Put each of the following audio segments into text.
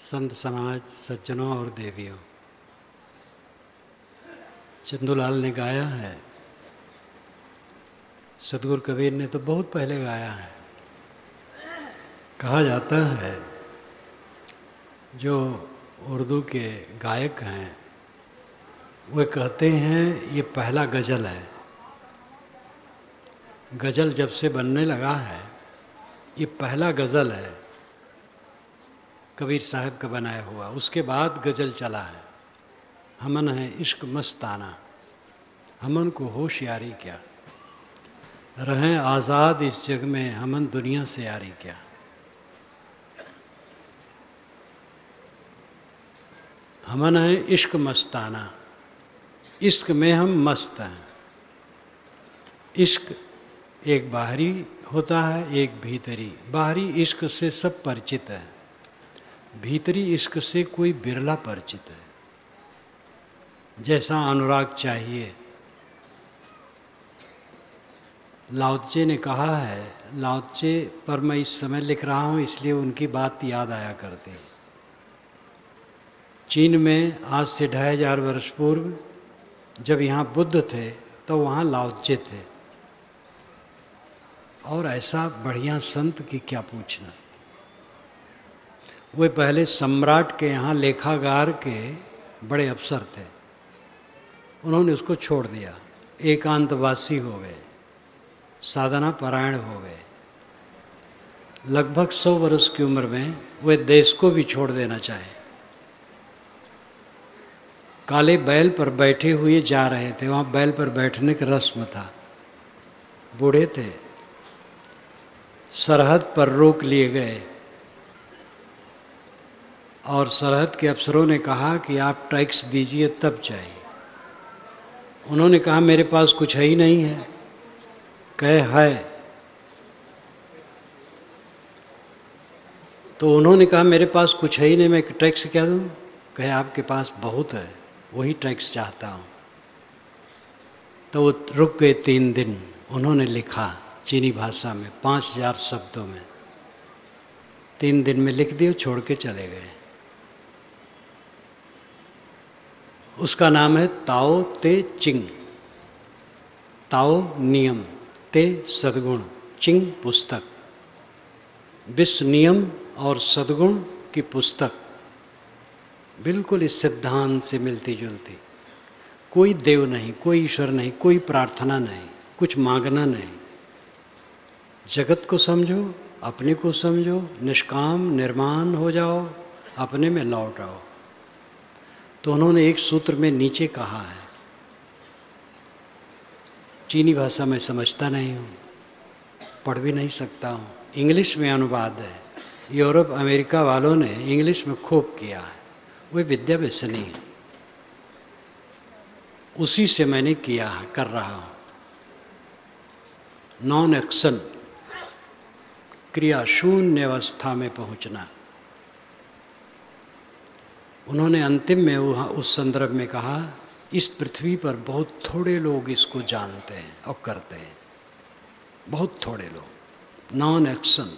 संत समाज, सज्जनों और देवियों, चंदूलाल ने गाया है, सतगुरु कबीर ने तो बहुत पहले गाया है। कहा जाता है जो उर्दू के गायक हैं वे कहते हैं ये पहला गज़ल है। गज़ल जब से बनने लगा है ये पहला गज़ल है कबीर साहब का बनाया हुआ, उसके बाद गज़ल चला है। हमन है इश्क मस्ताना, हमन को होशियारी क्या, रहें आज़ाद इस जग में, हमन दुनिया से यारी क्या। हमन है इश्क मस्ताना, इश्क में हम मस्त हैं। इश्क एक बाहरी होता है, एक भीतरी। बाहरी इश्क से सब परिचित है, भीतरी इश्क से कोई बिरला परिचित है। जैसा अनुराग चाहिए, लाओत्से ने कहा है, लाओत्से पर मैं इस समय लिख रहा हूँ इसलिए उनकी बात याद आया करती है। चीन में आज से 2500 वर्ष पूर्व जब यहाँ बुद्ध थे तो वहाँ लाओत्से थे, और ऐसा बढ़िया संत की क्या पूछना। वे पहले सम्राट के यहाँ लेखागार के बड़े अफसर थे, उन्होंने उसको छोड़ दिया, एकांतवासी हो गए, साधना परायण हो गए। लगभग 100 वर्ष की उम्र में वे देश को भी छोड़ देना चाहे। काले बैल पर बैठे हुए जा रहे थे, वहाँ बैल पर बैठने का रस्म था, बूढ़े थे, सरहद पर रोक लिए गए और सरहद के अफसरों ने कहा कि आप टैक्स दीजिए तब चाहिए। उन्होंने कहा मेरे पास कुछ है ही नहीं है। कहे है, तो उन्होंने कहा मेरे पास कुछ है ही नहीं, मैं टैक्स क्या दूँ। कहे आपके पास बहुत है, वही टैक्स चाहता हूँ। तो वो रुक गए 3 दिन। उन्होंने लिखा चीनी भाषा में 5000 शब्दों में, 3 दिन में लिख दिए, छोड़ के चले गए। उसका नाम है ताओ ते चिंग। ताओ नियम, ते सद्गुण, चिंग पुस्तक। विश्व नियम और सद्गुण की पुस्तक बिल्कुल इस सिद्धांत से मिलती जुलती। कोई देव नहीं, कोई ईश्वर नहीं, कोई प्रार्थना नहीं, कुछ मांगना नहीं। जगत को समझो, अपने को समझो, निष्काम निर्माण हो जाओ, अपने में लौट आओ। तो उन्होंने एक सूत्र में नीचे कहा है, चीनी भाषा में समझता नहीं हूँ, पढ़ भी नहीं सकता हूँ, इंग्लिश में अनुवाद है। यूरोप अमेरिका वालों ने इंग्लिश में खूब किया है, वे विद्या व्यसनी है, उसी से मैंने किया है, कर रहा हूँ। नॉन एक्शन, क्रिया शून्य अवस्था में पहुँचना। उन्होंने अंतिम में वहाँ उस संदर्भ में कहा, इस पृथ्वी पर बहुत थोड़े लोग इसको जानते हैं और करते हैं, बहुत थोड़े लोग। नॉन एक्शन,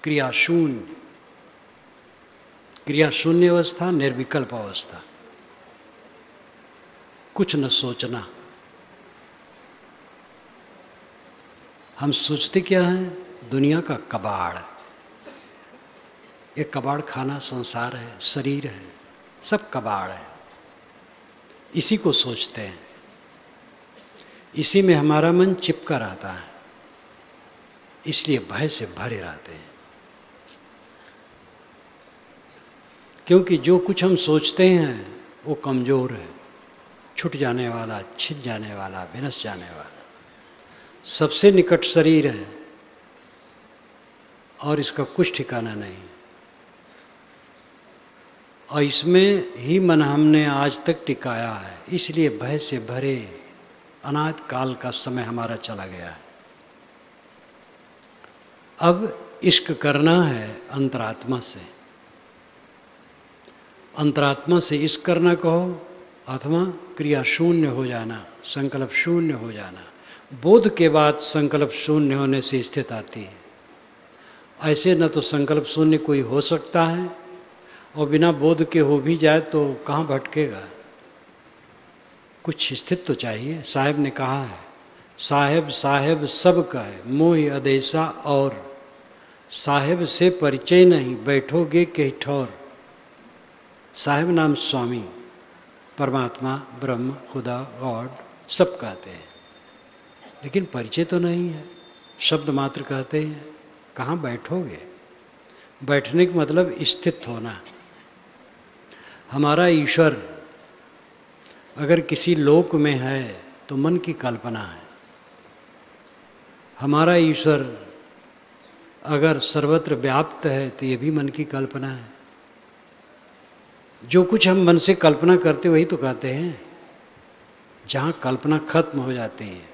क्रिया शून्य। क्रिया शून्य अवस्था निर्विकल्प अवस्था, कुछ न सोचना। हम सोचते क्या हैं? दुनिया का कबाड़। ये कबाड़ खाना संसार है, शरीर है, सब कबाड़ है, इसी को सोचते हैं, इसी में हमारा मन चिपका रहता है, इसलिए भय से भरे रहते हैं। क्योंकि जो कुछ हम सोचते हैं वो कमज़ोर है, छूट जाने वाला, छिन जाने वाला, विनस जाने वाला। सबसे निकट शरीर है और इसका कुछ ठिकाना नहीं, और इसमें ही मन हमने आज तक टिकाया है, इसलिए भय से भरे अनाद काल का समय हमारा चला गया है। अब इश्क करना है अंतरात्मा से। अंतरात्मा से इश्क करना कहो अथवा क्रिया शून्य हो जाना, संकल्प शून्य हो जाना। बोध के बाद संकल्प शून्य होने से स्थिति आती है। ऐसे न तो संकल्प शून्य कोई हो सकता है और बिना बोध के हो भी जाए तो कहाँ भटकेगा? कुछ स्थित तो चाहिए। साहब ने कहा है, साहेब साहेब सब का है, मोह अदेसा और साहेब से परिचय नहीं, बैठोगे कहीं ठौर। साहेब नाम स्वामी, परमात्मा, ब्रह्म, खुदा, गॉड सब कहते हैं, लेकिन परिचय तो नहीं है, शब्द मात्र कहते हैं। कहाँ बैठोगे? बैठने का मतलब स्थित होना। हमारा ईश्वर अगर किसी लोक में है तो मन की कल्पना है। हमारा ईश्वर अगर सर्वत्र व्याप्त है तो ये भी मन की कल्पना है। जो कुछ हम मन से कल्पना करते वही तो कहते हैं। जहाँ कल्पना खत्म हो जाती है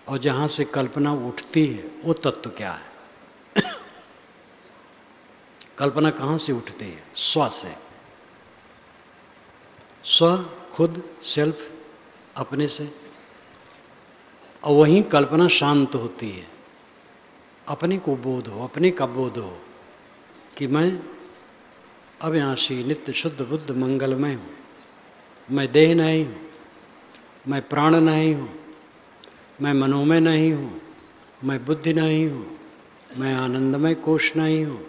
और जहाँ से कल्पना उठती है वो तत्व क्या है? कल्पना कहाँ से उठती है? स्व से। स्व, खुद, सेल्फ, अपने से। और वहीं कल्पना शांत होती है। अपने को बोध हो, अपने का बोध हो कि मैं अविनाशी, नित्य, शुद्ध, बुद्ध, मंगलमय हूँ। मैं देह नहीं हूँ, मैं प्राण नहीं हूँ, मैं मनोमय नहीं हूँ, मैं बुद्धि नहीं हूँ, मैं आनंदमय कोश नहीं हूँ।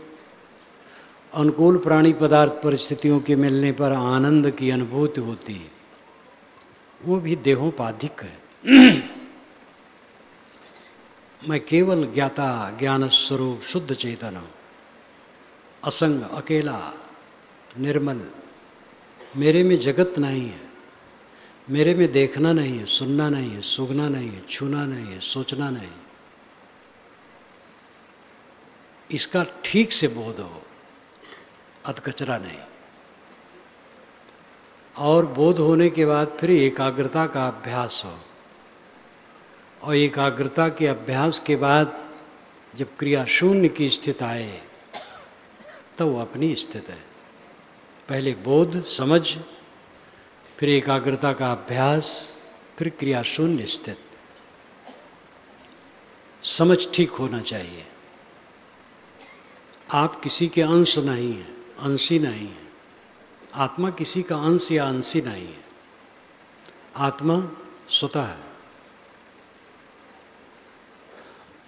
अनुकूल प्राणी पदार्थ परिस्थितियों के मिलने पर आनंद की अनुभूति होती है, वो भी देहोपाधिक है। मैं केवल ज्ञाता, ज्ञान स्वरूप, शुद्ध चेतन हूँ, असंग, अकेला, निर्मल। मेरे में जगत नहीं है, मेरे में देखना नहीं है, सुनना नहीं है, सूंघना नहीं है, छूना नहीं है, सोचना नहीं। इसका ठीक से बोध हो, अधकचरा नहीं। और बोध होने के बाद फिर एकाग्रता का अभ्यास हो, और एकाग्रता के अभ्यास के बाद जब क्रिया शून्य की स्थिति आए तो वो अपनी स्थिति है। पहले बोध, समझ, फिर एकाग्रता का अभ्यास, फिर क्रिया शून्य स्थिति। समझ ठीक होना चाहिए। आप किसी के अंश नहीं हैं, अंशी नहीं है। आत्मा किसी का अंश या अंशी नहीं है। आत्मा स्वतः है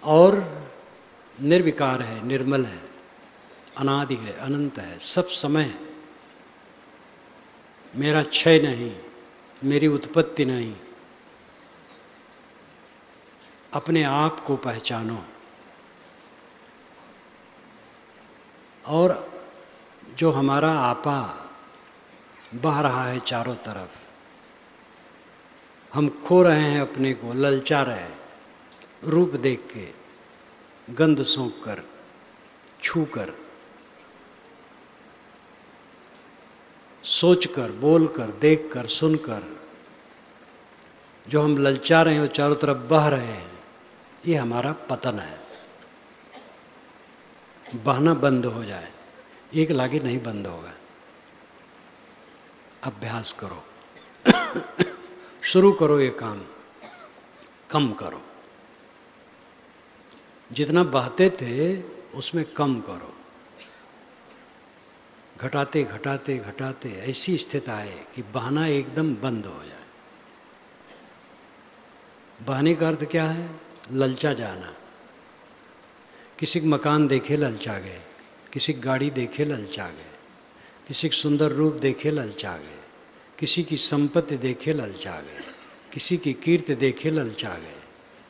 और निर्विकार है, निर्मल है, अनादि है, अनंत है, सब समय है। मेरा क्षय नहीं, मेरी उत्पत्ति नहीं। अपने आप को पहचानो। और जो हमारा आपा बह रहा है चारों तरफ, हम खो रहे हैं अपने को, ललचा रहे हैं, रूप देख के, गंध सूंघ कर, छू कर, सोच कर, बोल कर, देख कर, सुन कर, जो हम ललचा रहे हैं और चारों तरफ बह रहे हैं, ये हमारा पतन है। बहना बंद हो जाए, एक लागे नहीं बंद होगा। अभ्यास करो। शुरू करो ये काम, कम करो। जितना बहते थे उसमें कम करो। घटाते घटाते घटाते ऐसी स्थिति आए कि बहना एकदम बंद हो जाए। बहने का अर्थ क्या है? ललचा जाना। किसी का मकान देखे ललचा गए, किसी की गाड़ी देखे ललचा गए, किसी का सुंदर रूप देखे ललचा गए, किसी की संपत्ति देखे ललचा गए, किसी की कीर्ति देखे ललचा गए,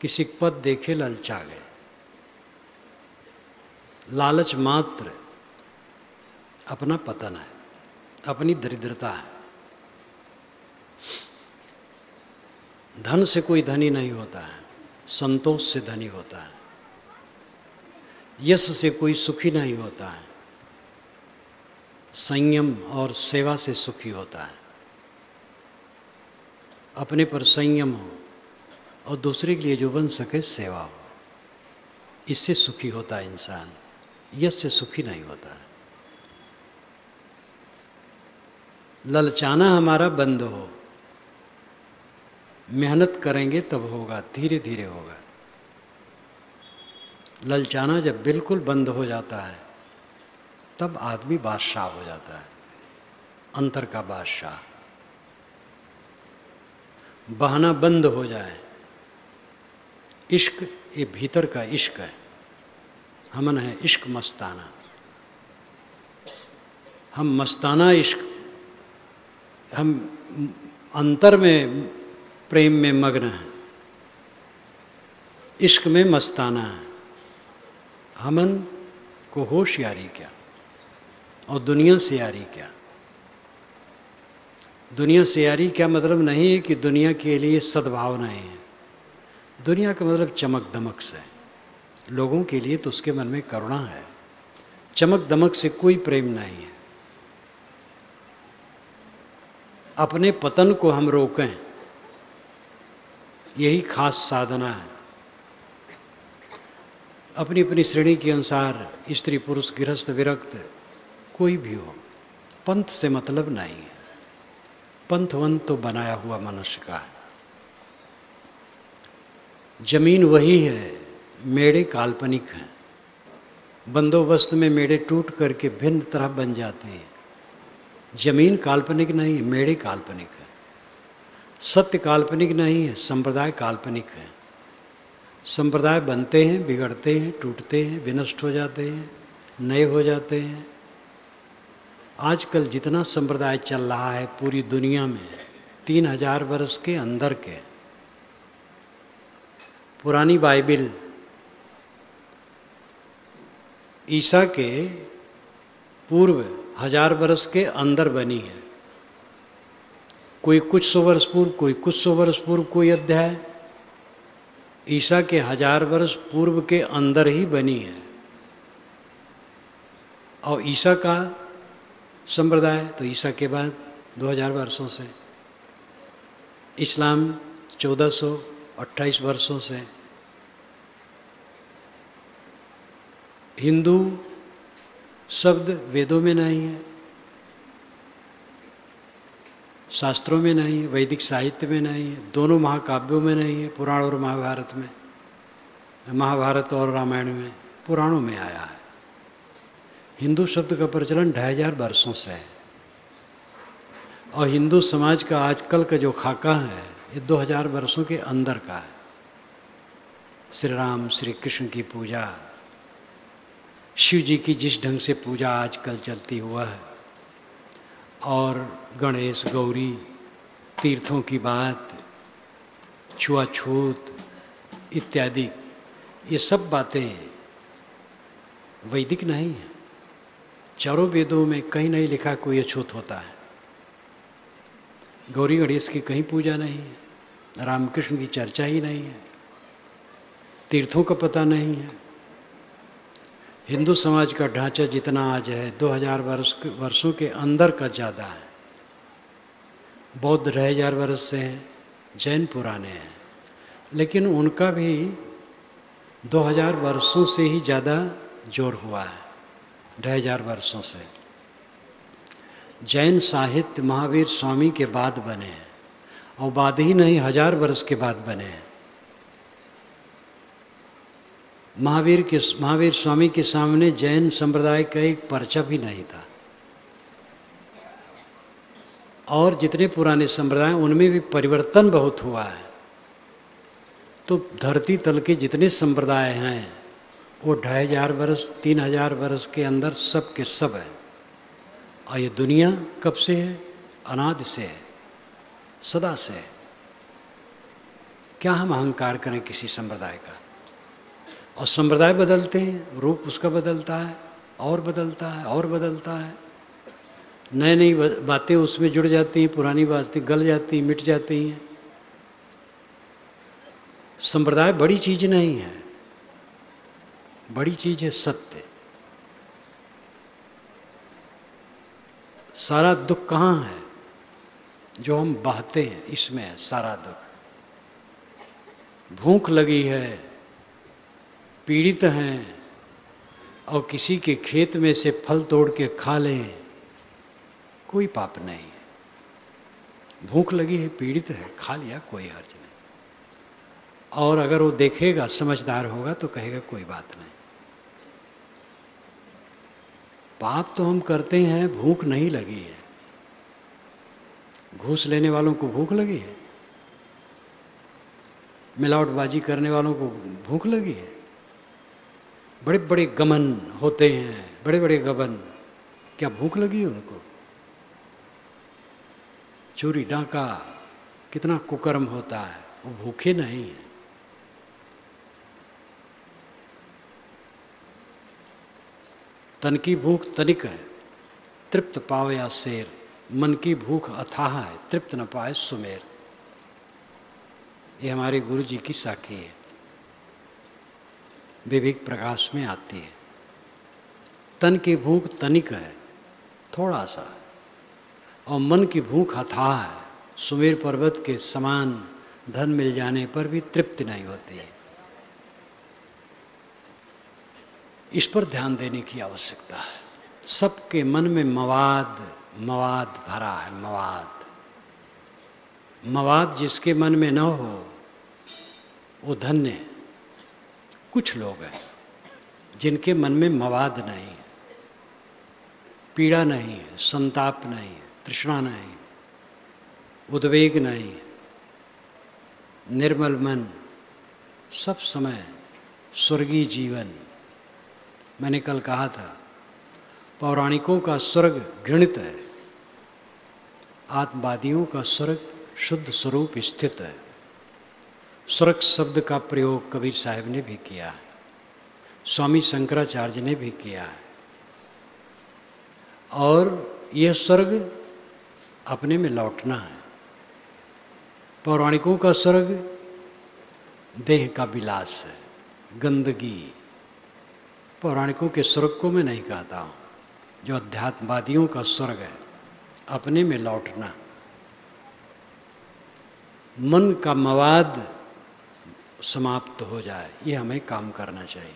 किसी का पद देखे ललचा गए। लालच मात्र अपना पतन है, अपनी दरिद्रता है। धन से कोई धनी नहीं होता है, संतोष से धनी होता है। यश से कोई सुखी नहीं होता है, संयम और सेवा से सुखी होता है। अपने पर संयम हो और दूसरे के लिए जो बन सके सेवा हो, इससे सुखी होता है इंसान। यश से सुखी नहीं होता है। ललचाना हमारा बंद हो, मेहनत करेंगे तब होगा, धीरे धीरे होगा। ललचाना जब बिल्कुल बंद हो जाता है तब आदमी बादशाह हो जाता है, अंतर का बादशाह। बहाना बंद हो जाए। इश्क ये भीतर का इश्क है, हमन है इश्क मस्ताना। हम मस्ताना इश्क, हम अंतर में प्रेम में मग्न हैं, इश्क में मस्ताना है। हमन को होशियारी क्या और दुनिया से यारी क्या। दुनिया से यारी क्या मतलब नहीं है कि दुनिया के लिए सद्भाव नहीं है। दुनिया का मतलब चमक दमक से, लोगों के लिए तो उसके मन में करुणा है। चमक दमक से कोई प्रेम नहीं है। अपने पतन को हम रोकें, यही खास साधना है। अपनी अपनी श्रेणी के अनुसार स्त्री पुरुष गृहस्थ विरक्त कोई भी हो, पंथ से मतलब नहीं है। पंथवंत तो बनाया हुआ मनुष्य का है। जमीन वही है, मेड़े काल्पनिक हैं। बंदोबस्त में मेड़े टूट करके भिन्न तरह बन जाते हैं। जमीन काल्पनिक नहीं है, मेड़े काल्पनिक है। सत्य काल्पनिक नहीं है, संप्रदाय काल्पनिक है। संप्रदाय बनते हैं, बिगड़ते हैं, टूटते हैं, विनष्ट हो जाते हैं, नए हो जाते हैं। आजकल जितना संप्रदाय चल रहा है पूरी दुनिया में, 3000 वर्ष के अंदर के। पुरानी बाइबिल ईसा के पूर्व 1000 वर्ष के अंदर बनी है। कोई कुछ सौ वर्ष पूर्व, कोई कुछ सौ वर्ष पूर्व कोई अध्याय ईसा के 1000 वर्ष पूर्व के अंदर ही बनी है। और ईसा का संप्रदाय तो ईसा के बाद 2000 वर्षों से, इस्लाम 1428 वर्षों से, हिंदू शब्द वेदों में नहीं है, शास्त्रों में नहीं है, वैदिक साहित्य में नहीं है, दोनों महाकाव्यों में नहीं है, पुराण और महाभारत में, महाभारत और रामायण में, पुराणों में आया है। हिंदू शब्द का प्रचलन 2500 वर्षों से है। और हिंदू समाज का आजकल का जो खाका है ये 2000 वर्षों के अंदर का है। श्री राम श्री कृष्ण की पूजा, शिव जी की जिस ढंग से पूजा आजकल चलती हुआ है, और गणेश गौरी, तीर्थों की बात, छुआछूत इत्यादि, ये सब बातें वैदिक नहीं है। चारों वेदों में कहीं नहीं लिखा कोई अछूत होता है। गौरी गणेश की कहीं पूजा नहीं है, रामकृष्ण की चर्चा ही नहीं है, तीर्थों का पता नहीं है। हिंदू समाज का ढांचा जितना आज है 2000 वर्षों के अंदर का ज़्यादा है। बौद्ध 2500 वर्ष से हैं, जैन पुराने हैं, लेकिन उनका भी 2000 वर्षों से ही ज़्यादा जोर हुआ है, 2500 वर्षों से। जैन साहित्य महावीर स्वामी के बाद बने हैं, और बाद ही नहीं 1000 वर्ष के बाद बने हैं। महावीर स्वामी के सामने जैन संप्रदाय का एक पर्चा भी नहीं था। और जितने पुराने संप्रदाय उनमें भी परिवर्तन बहुत हुआ है। तो धरती तल के जितने संप्रदाय हैं वो 2500 वर्ष 3000 वर्ष के अंदर सब के सब है। और ये दुनिया कब से है? अनादि से है, सदा से है। क्या हम अहंकार करें किसी संप्रदाय का? और संप्रदाय बदलते हैं, रूप उसका बदलता है, और बदलता है, और बदलता है। नई नई बातें उसमें जुड़ जाती हैं, पुरानी बातें गल जाती हैं, मिट जाती हैं। संप्रदाय बड़ी चीज नहीं है, बड़ी चीज है सत्य। सारा दुख कहाँ है? जो हम बहाते हैं, इसमें है सारा दुख। भूख लगी है, पीड़ित हैं, और किसी के खेत में से फल तोड़ के खा लें, कोई पाप नहीं है। भूख लगी है, पीड़ित है, खा लिया, कोई हर्ज नहीं। और अगर वो देखेगा, समझदार होगा, तो कहेगा कोई बात नहीं। पाप तो हम करते हैं, भूख नहीं लगी है। घूस लेने वालों को भूख लगी है, मिलावटबाजी करने वालों को भूख लगी है। बड़े बड़े गमन होते हैं, बड़े बड़े गबन, क्या भूख लगी है उनको? चोरी डाका कितना कुकर्म होता है, वो भूखे नहीं है। तन की भूख तनिक है, तृप्त पावे या शेर। मन की भूख अथाह है, तृप्त न पाए सुमेर। ये हमारे गुरु जी की साखी है, विवेक प्रकाश में आती है। तन की भूख तनिक है, थोड़ा सा, और मन की भूख अथाह है। सुमेर पर्वत के समान धन मिल जाने पर भी तृप्ति नहीं होती है। इस पर ध्यान देने की आवश्यकता है। सबके मन में मवाद मवाद भरा है, मवाद। मवाद जिसके मन में न हो वो धन्य है। कुछ लोग हैं जिनके मन में मवाद नहीं है, पीड़ा नहीं है, संताप नहीं है, तृष्णा नहीं, उद्वेग नहीं है, निर्मल मन, सब समय स्वर्गीय जीवन। मैंने कल कहा था, पौराणिकों का स्वर्ग घृणित है, आत्मवादियों का स्वर्ग शुद्ध स्वरूप स्थित है। स्वर्ग शब्द का प्रयोग कबीर साहब ने भी किया है, स्वामी शंकराचार्य ने भी किया है। और यह स्वर्ग अपने में लौटना है। पौराणिकों का स्वर्ग देह का विलास है, गंदगी। पौराणिकों के स्वर्ग को मैं नहीं कहता हूँ। जो अध्यात्मवादियों का स्वर्ग है, अपने में लौटना। मन का मवाद समाप्त हो जाए, ये हमें काम करना चाहिए।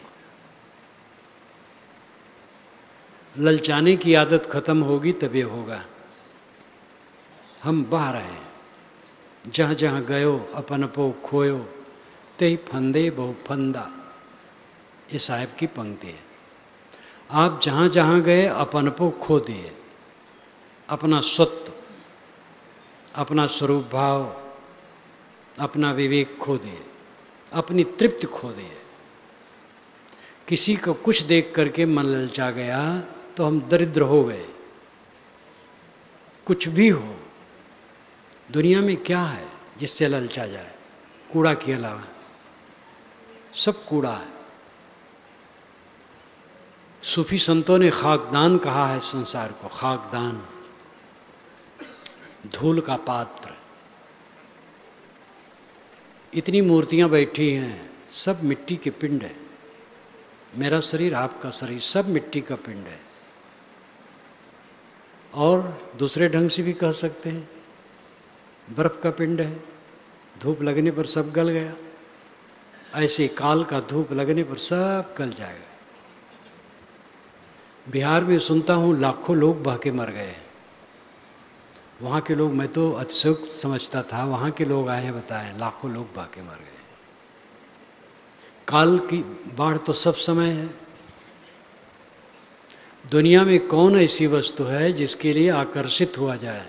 ललचाने की आदत खत्म होगी तब ये होगा। हम बह रहे हैं, जहाँ जहाँ गयो अपनपो खोयो, ते फंदे बहु फंदा। ये साहब की पंक्ति है। आप जहाँ जहाँ गए अपनपो खो दिए, अपना स्वत्व, अपना स्वरूप भाव, अपना विवेक खो दिए, अपनी तृप्ति खो दिए। किसी को कुछ देख करके मन ललचा गया तो हम दरिद्र हो गए। कुछ भी हो, दुनिया में क्या है जिससे ललचा जाए? कूड़ा के अलावा सब कूड़ा है। सूफी संतों ने खाकदान कहा है संसार को, खाकदान, धूल का पात्र। इतनी मूर्तियां बैठी हैं, सब मिट्टी के पिंड है। मेरा शरीर, आपका शरीर, सब मिट्टी का पिंड है। और दूसरे ढंग से भी कह सकते हैं, बर्फ का पिंड है, धूप लगने पर सब गल गया। ऐसे काल का धूप लगने पर सब गल जाएगा। बिहार में सुनता हूँ लाखों लोग बह के मर गए। वहाँ के लोग, मैं तो अतिशयोक्त समझता था, वहाँ के लोग आए हैं बताएं, लाखों लोग बह के मर गए। काल की बाढ़ तो सब समय है। दुनिया में कौन ऐसी वस्तु है जिसके लिए आकर्षित हुआ जाए?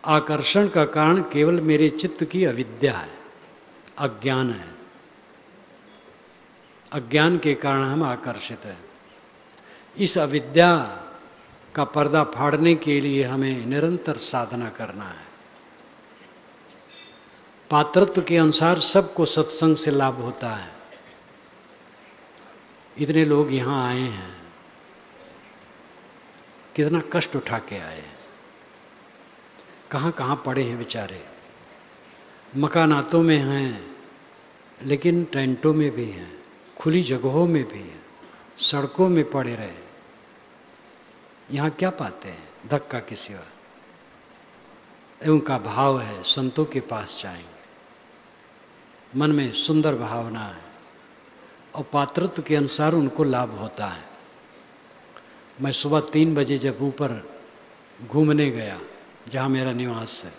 आकर्षण का कारण केवल मेरे चित्त की अविद्या है, अज्ञान है। अज्ञान के कारण हम आकर्षित हैं। इस अविद्या का पर्दा फाड़ने के लिए हमें निरंतर साधना करना है। पात्रत्व के अनुसार सबको सत्संग से लाभ होता है। इतने लोग यहाँ आए हैं, कितना कष्ट उठा के आए हैं, कहाँ कहाँ पड़े हैं बेचारे। मकानातों में हैं, लेकिन टेंटों में भी हैं, खुली जगहों में भी हैं, सड़कों में पड़े रहे। यहाँ क्या पाते हैं? धक्का के सिवा। उनका भाव है संतों के पास जाएंगे, मन में सुंदर भावना है और पात्रत्व के अनुसार उनको लाभ होता है। मैं सुबह 3 बजे जब ऊपर घूमने गया जहाँ मेरा निवास है,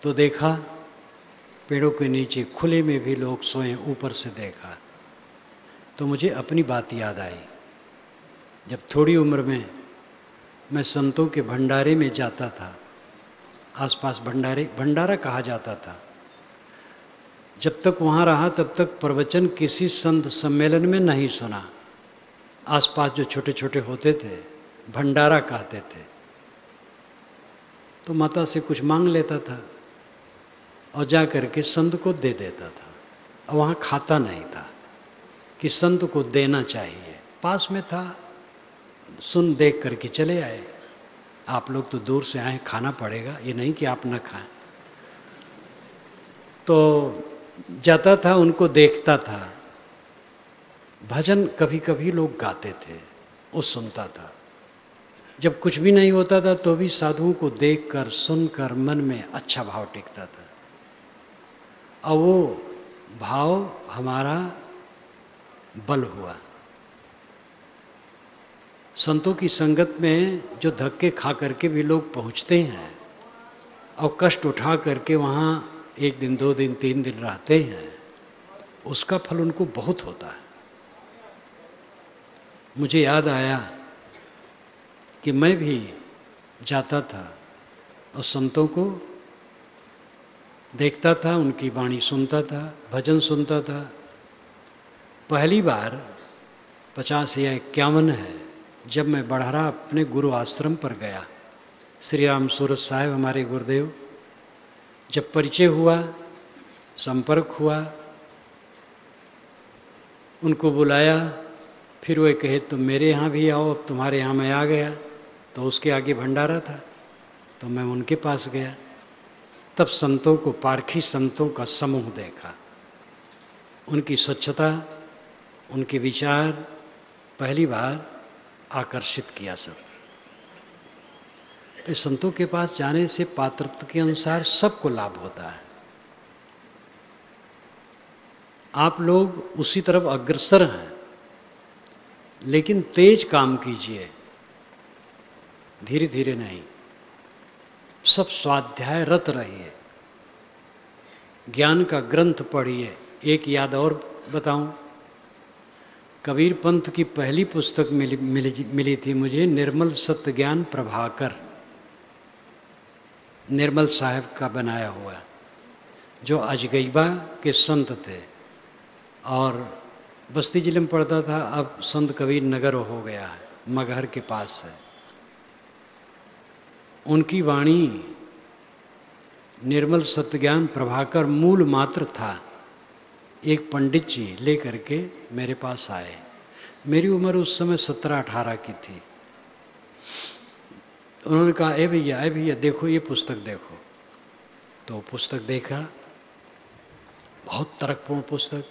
तो देखा पेड़ों के नीचे खुले में भी लोग सोए, ऊपर से देखा तो मुझे अपनी बात याद आई। जब थोड़ी उम्र में मैं संतों के भंडारे में जाता था, आसपास भंडारा कहा जाता था। जब तक वहाँ रहा तब तक प्रवचन किसी संत सम्मेलन में नहीं सुना। आसपास जो छोटे छोटे होते थे भंडारा कहते थे, तो माता से कुछ मांग लेता था और जा कर के संत को दे देता था। और वहाँ खाता नहीं था कि संत को देना चाहिए, पास में था, सुन देख करके चले आए। आप लोग तो दूर से आए, खाना पड़ेगा, ये नहीं कि आप न खाएं। तो जाता था, उनको देखता था। भजन कभी कभी लोग गाते थे, वो सुनता था। जब कुछ भी नहीं होता था तो भी साधुओं को देखकर सुनकर मन में अच्छा भाव टिकता था, और वो भाव हमारा बल हुआ। संतों की संगत में जो धक्के खा करके भी लोग पहुँचते हैं और कष्ट उठा करके वहाँ 1 दिन 2 दिन 3 दिन रहते हैं, उसका फल उनको बहुत होता है। मुझे याद आया कि मैं भी जाता था और संतों को देखता था, उनकी वाणी सुनता था, भजन सुनता था। पहली बार 50 या 51 है, जब मैं बढ़हरा अपने गुरु आश्रम पर गया। श्री राम सूरत साहब हमारे गुरुदेव, जब परिचय हुआ, संपर्क हुआ, उनको बुलाया, फिर वे कहे तुम मेरे यहाँ भी आओ, अब तुम्हारे यहाँ मैं आ गया। तो उसके आगे भंडारा था, तो मैं उनके पास गया। तब संतों को, पारखी संतों का समूह देखा, उनकी स्वच्छता, उनके विचार पहली बार आकर्षित किया सब। तो संतों के पास जाने से पात्रत्व के अनुसार सबको लाभ होता है। आप लोग उसी तरफ अग्रसर हैं, लेकिन तेज काम कीजिए, धीरे धीरे नहीं। सब स्वाध्याय रत रहिए, ज्ञान का ग्रंथ पढ़िए। एक याद और बताऊं, कबीर पंथ की पहली पुस्तक मिली थी मुझे, निर्मल सत्य ज्ञान प्रभाकर, निर्मल साहब का बनाया हुआ, जो अजगैबा के संत थे और बस्ती जिले में पढ़ता था। अब संत कबीर नगर हो गया है, मगहर के पास है। उनकी वाणी निर्मल सत्यज्ञान प्रभाकर मूल मात्र था। एक पंडित जी ले करके मेरे पास आए। मेरी उम्र उस समय 17-18 की थी। उन्होंने कहा ए भैया देखो ये पुस्तक देखो। तो पुस्तक देखा, बहुत तर्कपूर्ण पुस्तक।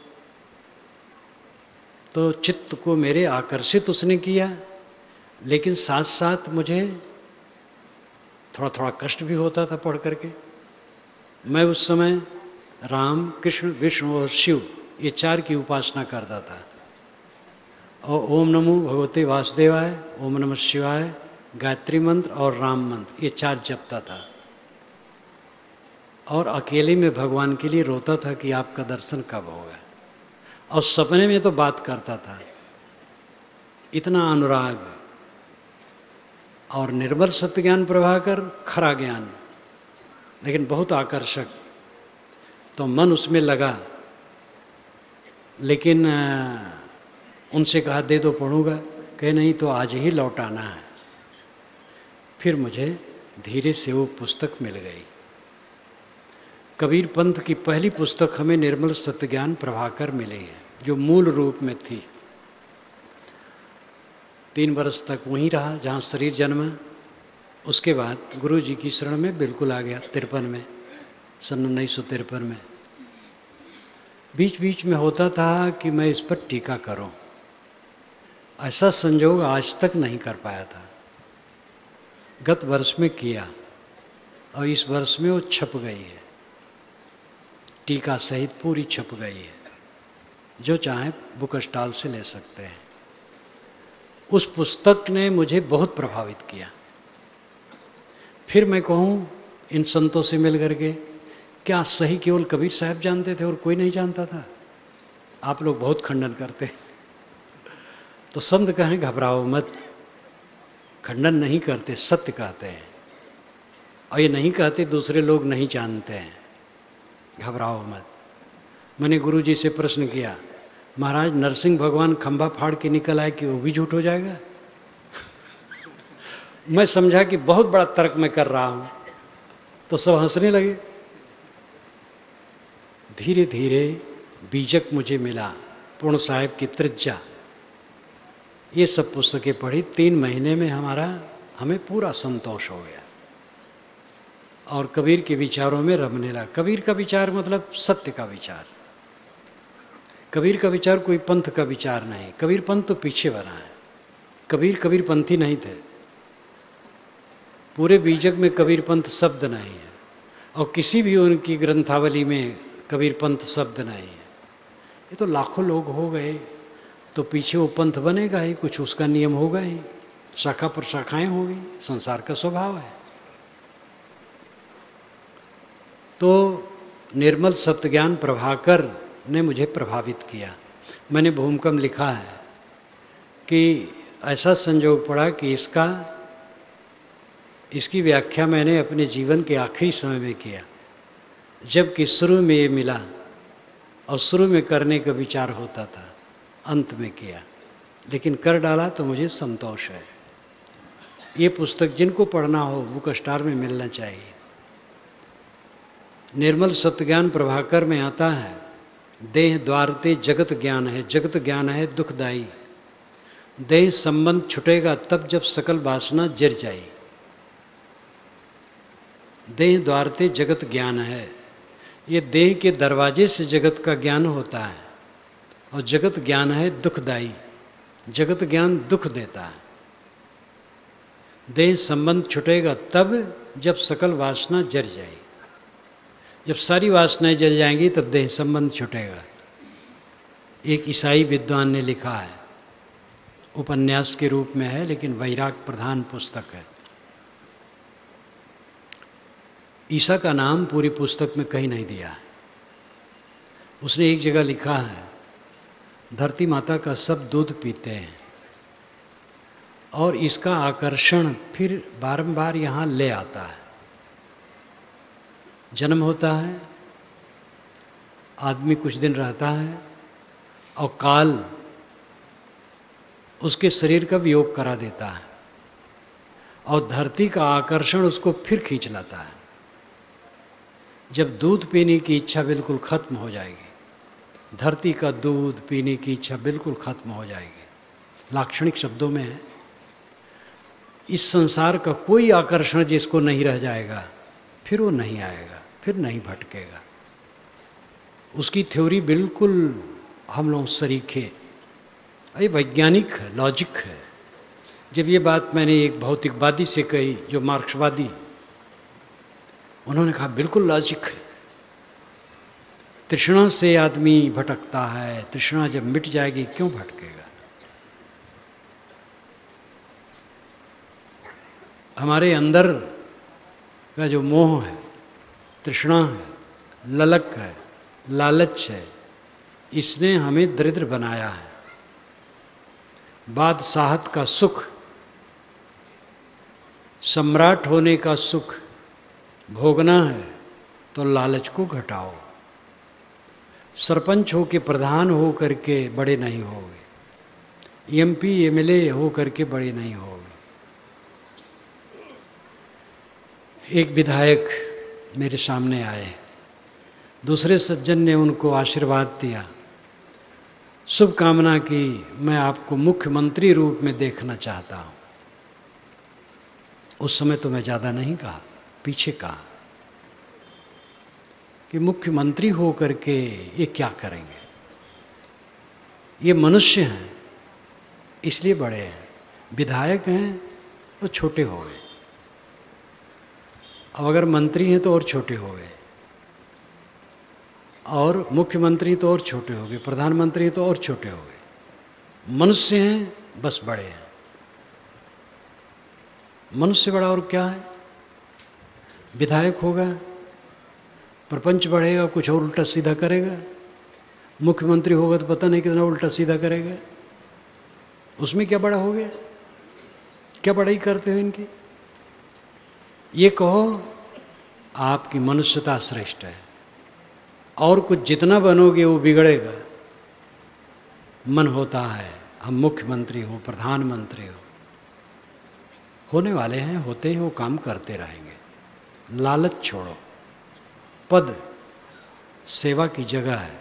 तो चित्त को मेरे आकर्षित उसने किया, लेकिन साथ साथ मुझे थोड़ा थोड़ा कष्ट भी होता था पढ़ करके। मैं उस समय राम, कृष्ण, विष्णु और शिव, ये 4 की उपासना करता था। और ओम नमो भगवते वासुदेवाय, ओम नमः शिवाय, गायत्री मंत्र और राम मंत्र, ये 4 जपता था। और अकेले में भगवान के लिए रोता था कि आपका दर्शन कब होगा। और सपने में तो बात करता था। इतना अनुराग। और निर्मल सत्य ज्ञान प्रभाकर, खरा ज्ञान, लेकिन बहुत आकर्षक। तो मन उसमें लगा, लेकिन उनसे कहा दे दो पढ़ूंगा, कहे नहीं तो आज ही लौटाना है। फिर मुझे धीरे से वो पुस्तक मिल गई। कबीर पंथ की पहली पुस्तक हमें निर्मल सत्य ज्ञान प्रभाकर मिली है, जो मूल रूप में थी। 3 वर्ष तक वहीं रहा जहाँ शरीर जन्मा। उसके बाद गुरु जी की शरण में बिल्कुल आ गया 53 में, सन 1953 में। बीच बीच में होता था कि मैं इस पर टीका करूं। ऐसा संयोग आज तक नहीं कर पाया था। गत वर्ष में किया और इस वर्ष में वो छप गई है, टीका सहित पूरी छप गई है। जो चाहे बुक स्टॉल से ले सकते हैं। उस पुस्तक ने मुझे बहुत प्रभावित किया। फिर मैं कहूँ इन संतों से मिल करके, क्या सही केवल कबीर साहब जानते थे और कोई नहीं जानता था? आप लोग बहुत खंडन करते हैं। तो संत कहें घबराओ मत, खंडन नहीं करते, सत्य कहते हैं। और ये नहीं कहते दूसरे लोग नहीं जानते हैं, घबराओ मत। मैंने गुरु जी से प्रश्न किया, महाराज नरसिंह भगवान खंभा फाड़ के निकल आए कि वो भी झूठ हो जाएगा? मैं समझा कि बहुत बड़ा तर्क मैं कर रहा हूं, तो सब हंसने लगे। धीरे धीरे बीजक मुझे मिला, पूर्ण साहिब की त्रिज्या, ये सब पुस्तकें पढ़ी। 3 महीने में हमें पूरा संतोष हो गया और कबीर के विचारों में रमने लगा। कबीर का विचार मतलब सत्य का विचार। कबीर का विचार कोई पंथ का विचार नहीं। कबीर पंथ तो पीछे बना है। कबीर पंथी नहीं थे। पूरे बीजक में कबीर पंथ शब्द नहीं है और किसी भी उनकी ग्रंथावली में कबीर पंथ शब्द नहीं है। ये तो लाखों लोग हो गए तो पीछे वो पंथ बनेगा ही, कुछ उसका नियम होगा ही, शाखा पर शाखाएं होगी, संसार का स्वभाव है। तो निर्मल सत्यज्ञान प्रभाकर ने मुझे प्रभावित किया। मैंने भूमिकम लिखा है कि ऐसा संयोग पड़ा कि इसकी व्याख्या मैंने अपने जीवन के आखिरी समय में किया, जबकि शुरू में ये मिला और शुरू में करने का विचार होता था, अंत में किया, लेकिन कर डाला तो मुझे संतोष है। ये पुस्तक जिनको पढ़ना हो बुक स्टार में मिलना चाहिए। निर्मल सत्यज्ञान प्रभाकर में आता है, देह द्वारते जगत ज्ञान है, जगत ज्ञान है दुखदाई, देह संबंध छुटेगा तब जब सकल वासना जर जाई। देह द्वारते जगत ज्ञान है, ये देह के दरवाजे से जगत का ज्ञान होता है और जगत ज्ञान है दुखदाई, जगत ज्ञान दुख देता है। देह संबंध छुटेगा तब जब सकल वासना जर जाए। जब सारी वासनाएं जल जाएंगी तब देह संबंध छूटेगा। एक ईसाई विद्वान ने लिखा है, उपन्यास के रूप में है लेकिन वैराग प्रधान पुस्तक है। ईसा का नाम पूरी पुस्तक में कहीं नहीं दिया है। उसने एक जगह लिखा है, धरती माता का सब दूध पीते हैं और इसका आकर्षण फिर बारंबार यहाँ ले आता है। जन्म होता है, आदमी कुछ दिन रहता है और काल उसके शरीर का वियोग करा देता है और धरती का आकर्षण उसको फिर खींच लाता है। जब दूध पीने की इच्छा बिल्कुल खत्म हो जाएगी, धरती का दूध पीने की इच्छा बिल्कुल खत्म हो जाएगी। लाक्षणिक शब्दों में है, इस संसार का कोई आकर्षण जिसको नहीं रह जाएगा फिर वो नहीं आएगा, फिर नहीं भटकेगा। उसकी थ्योरी बिल्कुल हम लोग सरीखे, ये वैज्ञानिक है, लॉजिक है। जब ये बात मैंने एक भौतिकवादी से कही जो मार्क्सवादी, उन्होंने कहा बिल्कुल लॉजिक है। तृष्णा से आदमी भटकता है, तृष्णा जब मिट जाएगी क्यों भटकेगा। हमारे अंदर का जो मोह है, तृष्णा है, ललक है, लालच है, इसने हमें दरिद्र बनाया है। बादशाहत का सुख, सम्राट होने का सुख भोगना है तो लालच को घटाओ। सरपंच हो के, प्रधान हो करके बड़े नहीं होगे, एमपी एमएलए हो करके बड़े नहीं होगे। एक विधायक मेरे सामने आए, दूसरे सज्जन ने उनको आशीर्वाद दिया, शुभकामना की, मैं आपको मुख्यमंत्री रूप में देखना चाहता हूँ। उस समय तो मैं ज़्यादा नहीं कहा, पीछे कहा कि मुख्यमंत्री हो करके ये क्या करेंगे। ये मनुष्य हैं इसलिए बड़े हैं, विधायक हैं तो छोटे हो गए, अब अगर मंत्री हैं तो और छोटे हो गए, और मुख्यमंत्री तो और छोटे हो गए, प्रधानमंत्री तो और छोटे हो गए। मनुष्य हैं बस बड़े हैं। मनुष्य बड़ा और क्या है। विधायक होगा, प्रपंच बढ़ेगा, कुछ और उल्टा सीधा करेगा। मुख्यमंत्री होगा तो पता नहीं कितना उल्टा सीधा करेगा। उसमें क्या बड़ा हो गया? क्या बड़ाई करते हो इनकी? ये कहो आपकी मनुष्यता श्रेष्ठ है, और कुछ जितना बनोगे वो बिगड़ेगा। मन होता है हम मुख्यमंत्री हो, प्रधानमंत्री हो, होने वाले हैं, होते हैं, वो काम करते रहेंगे। लालच छोड़ो, पद सेवा की जगह है।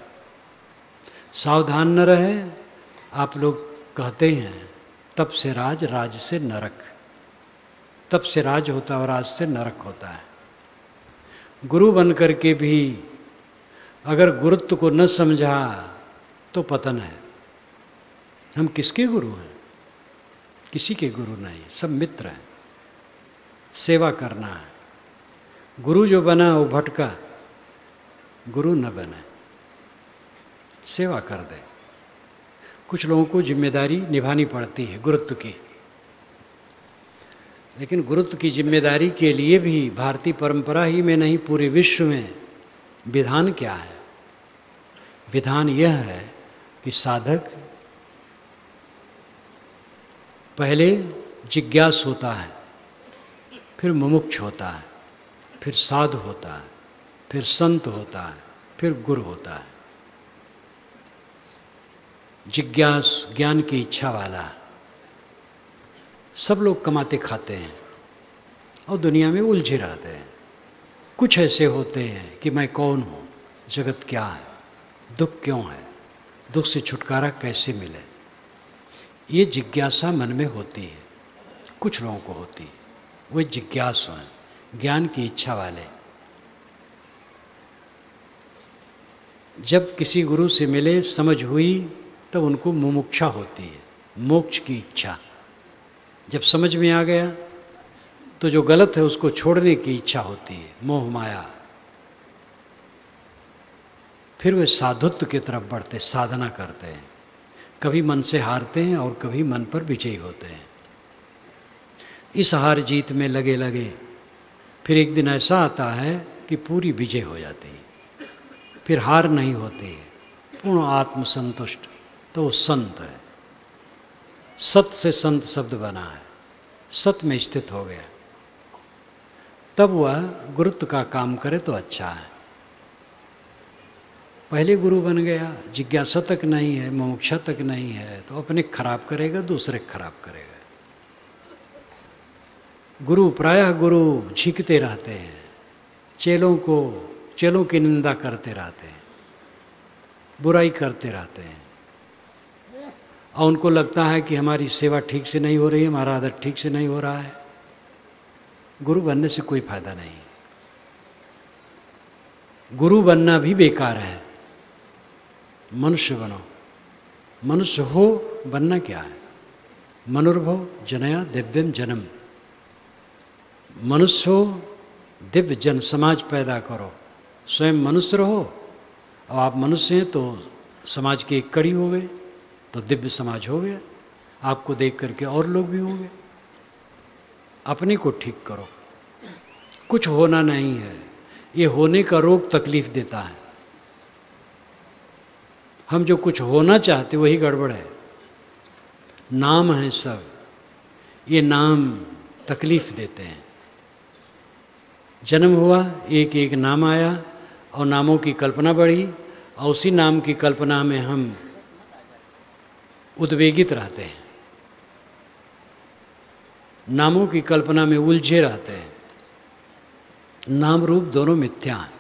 सावधान न रहे, आप लोग कहते हैं तप से राज, राज से नरक। तप से राज होता है और राज से नरक होता है। गुरु बन कर के भी अगर गुरुत्व को न समझा तो पतन है। हम किसके गुरु हैं? किसी के गुरु नहीं, सब मित्र हैं। सेवा करना है। गुरु जो बना वो भटका, गुरु न बने, सेवा कर दे। कुछ लोगों को जिम्मेदारी निभानी पड़ती है गुरुत्व की, लेकिन गुरुत्व की जिम्मेदारी के लिए भी भारतीय परंपरा ही में नहीं, पूरे विश्व में विधान क्या है? विधान यह है कि साधक पहले जिज्ञास होता है, फिर मुमुक्ष होता है, फिर साधु होता है, फिर संत होता है, फिर गुरु होता है। जिज्ञास ज्ञान की इच्छा वाला। सब लोग कमाते खाते हैं और दुनिया में उलझे रहते हैं। कुछ ऐसे होते हैं कि मैं कौन हूँ, जगत क्या है, दुख क्यों है, दुख से छुटकारा कैसे मिले, ये जिज्ञासा मन में होती है। कुछ लोगों को होती है, वे जिज्ञासु हैं, ज्ञान की इच्छा वाले। जब किसी गुरु से मिले, समझ हुई, तब उनको मुमुक्षा होती है, मोक्ष की इच्छा। जब समझ में आ गया तो जो गलत है उसको छोड़ने की इच्छा होती है, मोह माया। फिर वे साधुत्व की तरफ बढ़ते, साधना करते हैं। कभी मन से हारते हैं और कभी मन पर विजयी होते हैं। इस हार जीत में लगे लगे फिर एक दिन ऐसा आता है कि पूरी विजय हो जाती है, फिर हार नहीं होती है, पूर्ण आत्मसंतुष्ट, तो वो संत है। सत से संत शब्द बना है, सत में स्थित हो गया, तब वह गुरुत्व का काम करे तो अच्छा है। पहले गुरु बन गया, जिज्ञासा तक नहीं है, मुमुक्षा तक नहीं है, तो अपने खराब करेगा, दूसरे खराब करेगा। गुरु प्रायः गुरु झींकते रहते हैं, चेलों की निंदा करते रहते हैं, बुराई करते रहते हैं, और उनको लगता है कि हमारी सेवा ठीक से नहीं हो रही है, हमारा आदर ठीक से नहीं हो रहा है। गुरु बनने से कोई फायदा नहीं, गुरु बनना भी बेकार है। मनुष्य बनो। मनुष्य हो बनना क्या है? मनुर्भव जनया दिव्यम जन्म। मनुष्य हो, दिव्य जन समाज पैदा करो। स्वयं मनुष्य रहो, और आप मनुष्य हैं तो समाज की एक कड़ी हो गए, तो दिव्य समाज हो गया। आपको देख करके और लोग भी होंगे। अपने को ठीक करो। कुछ होना नहीं है, ये होने का रोग तकलीफ देता है। हम जो कुछ होना चाहते वही गड़बड़ है। नाम है सब, ये नाम तकलीफ देते हैं। जन्म हुआ, एक एक नाम आया, और नामों की कल्पना बढ़ी, और उसी नाम की कल्पना में हम उद्वेगित रहते हैं, नामों की कल्पना में उलझे रहते हैं। नाम रूप दोनों मिथ्या हैं।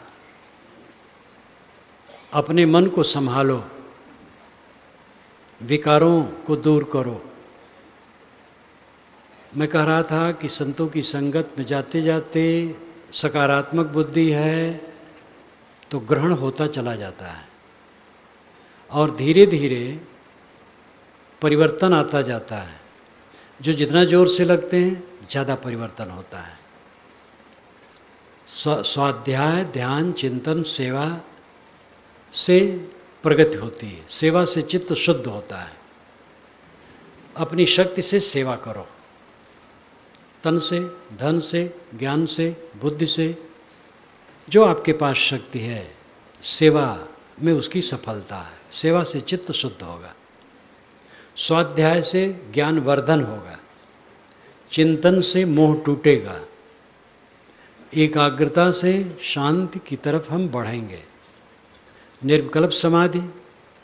अपने मन को संभालो, विकारों को दूर करो। मैं कह रहा था कि संतों की संगत में जाते जाते सकारात्मक बुद्धि है तो ग्रहण होता चला जाता है, और धीरे धीरे परिवर्तन आता जाता है। जो जितना जोर से लगते हैं ज़्यादा परिवर्तन होता है। स्वाध्याय, ध्यान, चिंतन, सेवा से प्रगति होती है। सेवा से चित्त शुद्ध होता है। अपनी शक्ति से सेवा करो, तन से, धन से, ज्ञान से, बुद्धि से, जो आपके पास शक्ति है, सेवा में उसकी सफलता है। सेवा से चित्त शुद्ध होगा। स्वाध्याय से ज्ञान वर्धन होगा, चिंतन से मोह टूटेगा, एकाग्रता से शांति की तरफ हम बढ़ेंगे। निर्विकल्प समाधि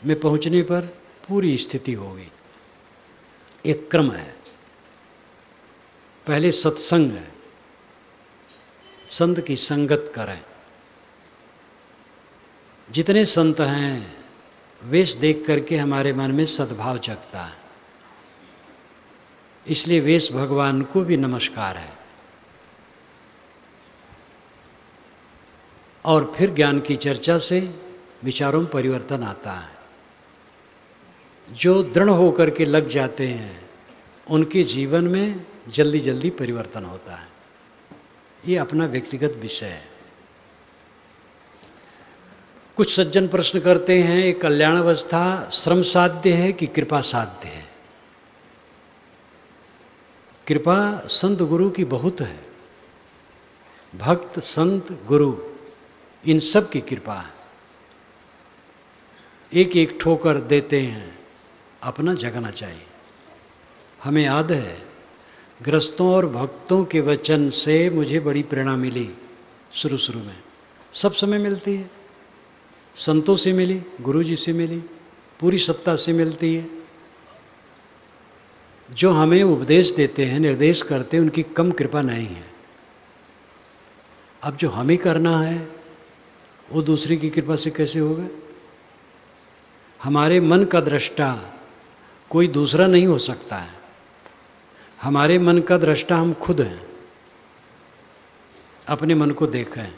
में पहुंचने पर पूरी स्थिति होगी। एक क्रम है, पहले सत्संग है, संत की संगत करें। जितने संत हैं वेश देख करके हमारे मन में सद्भाव जगता है, इसलिए वेश भगवान को भी नमस्कार है। और फिर ज्ञान की चर्चा से विचारों में परिवर्तन आता है। जो दृढ़ होकर के लग जाते हैं उनके जीवन में जल्दी जल्दी परिवर्तन होता है। ये अपना व्यक्तिगत विषय है। कुछ सज्जन प्रश्न करते हैं, कल्याण अवस्था श्रम साध्य है कि कृपा साध्य है? कृपा संत गुरु की बहुत है। भक्त संत गुरु इन सब की कृपा है। एक एक ठोकर देते हैं, अपना जगना चाहिए। हमें याद है गृहस्थों और भक्तों के वचन से मुझे बड़ी प्रेरणा मिली। शुरू में सब समय मिलती है, संतों से मिली, गुरु जी से मिली, पूरी सत्ता से मिलती है। जो हमें उपदेश देते हैं, निर्देश करते हैं, उनकी कम कृपा नहीं है। अब जो हमें करना है वो दूसरी की कृपा से कैसे होगा? हमारे मन का दृष्टा कोई दूसरा नहीं हो सकता है। हमारे मन का दृष्टा हम खुद हैं। अपने मन को देखें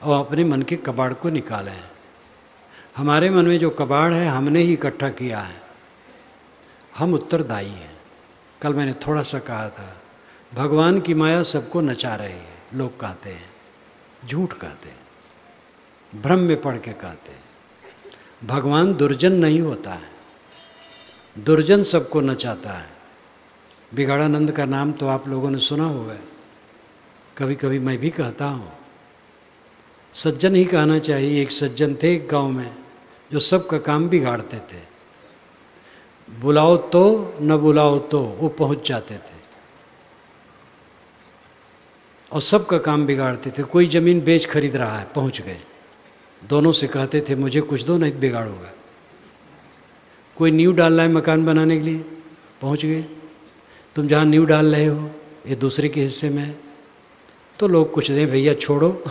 और अपने मन के कबाड़ को निकालें। हमारे मन में जो कबाड़ है हमने ही इकट्ठा किया है, हम उत्तरदायी हैं। कल मैंने थोड़ा सा कहा था, भगवान की माया सबको नचा रही है। लोग कहते हैं, झूठ कहते हैं, भ्रम में पड़ के कहते हैं। भगवान दुर्जन नहीं होता है, दुर्जन सबको नचाता है। बिगाड़ानंद का नाम तो आप लोगों ने सुना होगा, कभी कभी मैं भी कहता हूँ। सज्जन ही कहना चाहिए। एक सज्जन थे एक गांव में जो सबका काम बिगाड़ते थे। बुलाओ तो न बुलाओ तो वो पहुंच जाते थे और सबका काम बिगाड़ते थे। कोई ज़मीन बेच खरीद रहा है, पहुंच गए। दोनों से कहते थे मुझे कुछ दो, नहीं बिगाड़ूंगा। कोई नींव डाल रहा है मकान बनाने के लिए, पहुंच गए। तुम जहाँ नींव डाल रहे हो ये दूसरे के हिस्से में है, तो लोग कुछ दें भैया छोड़ो।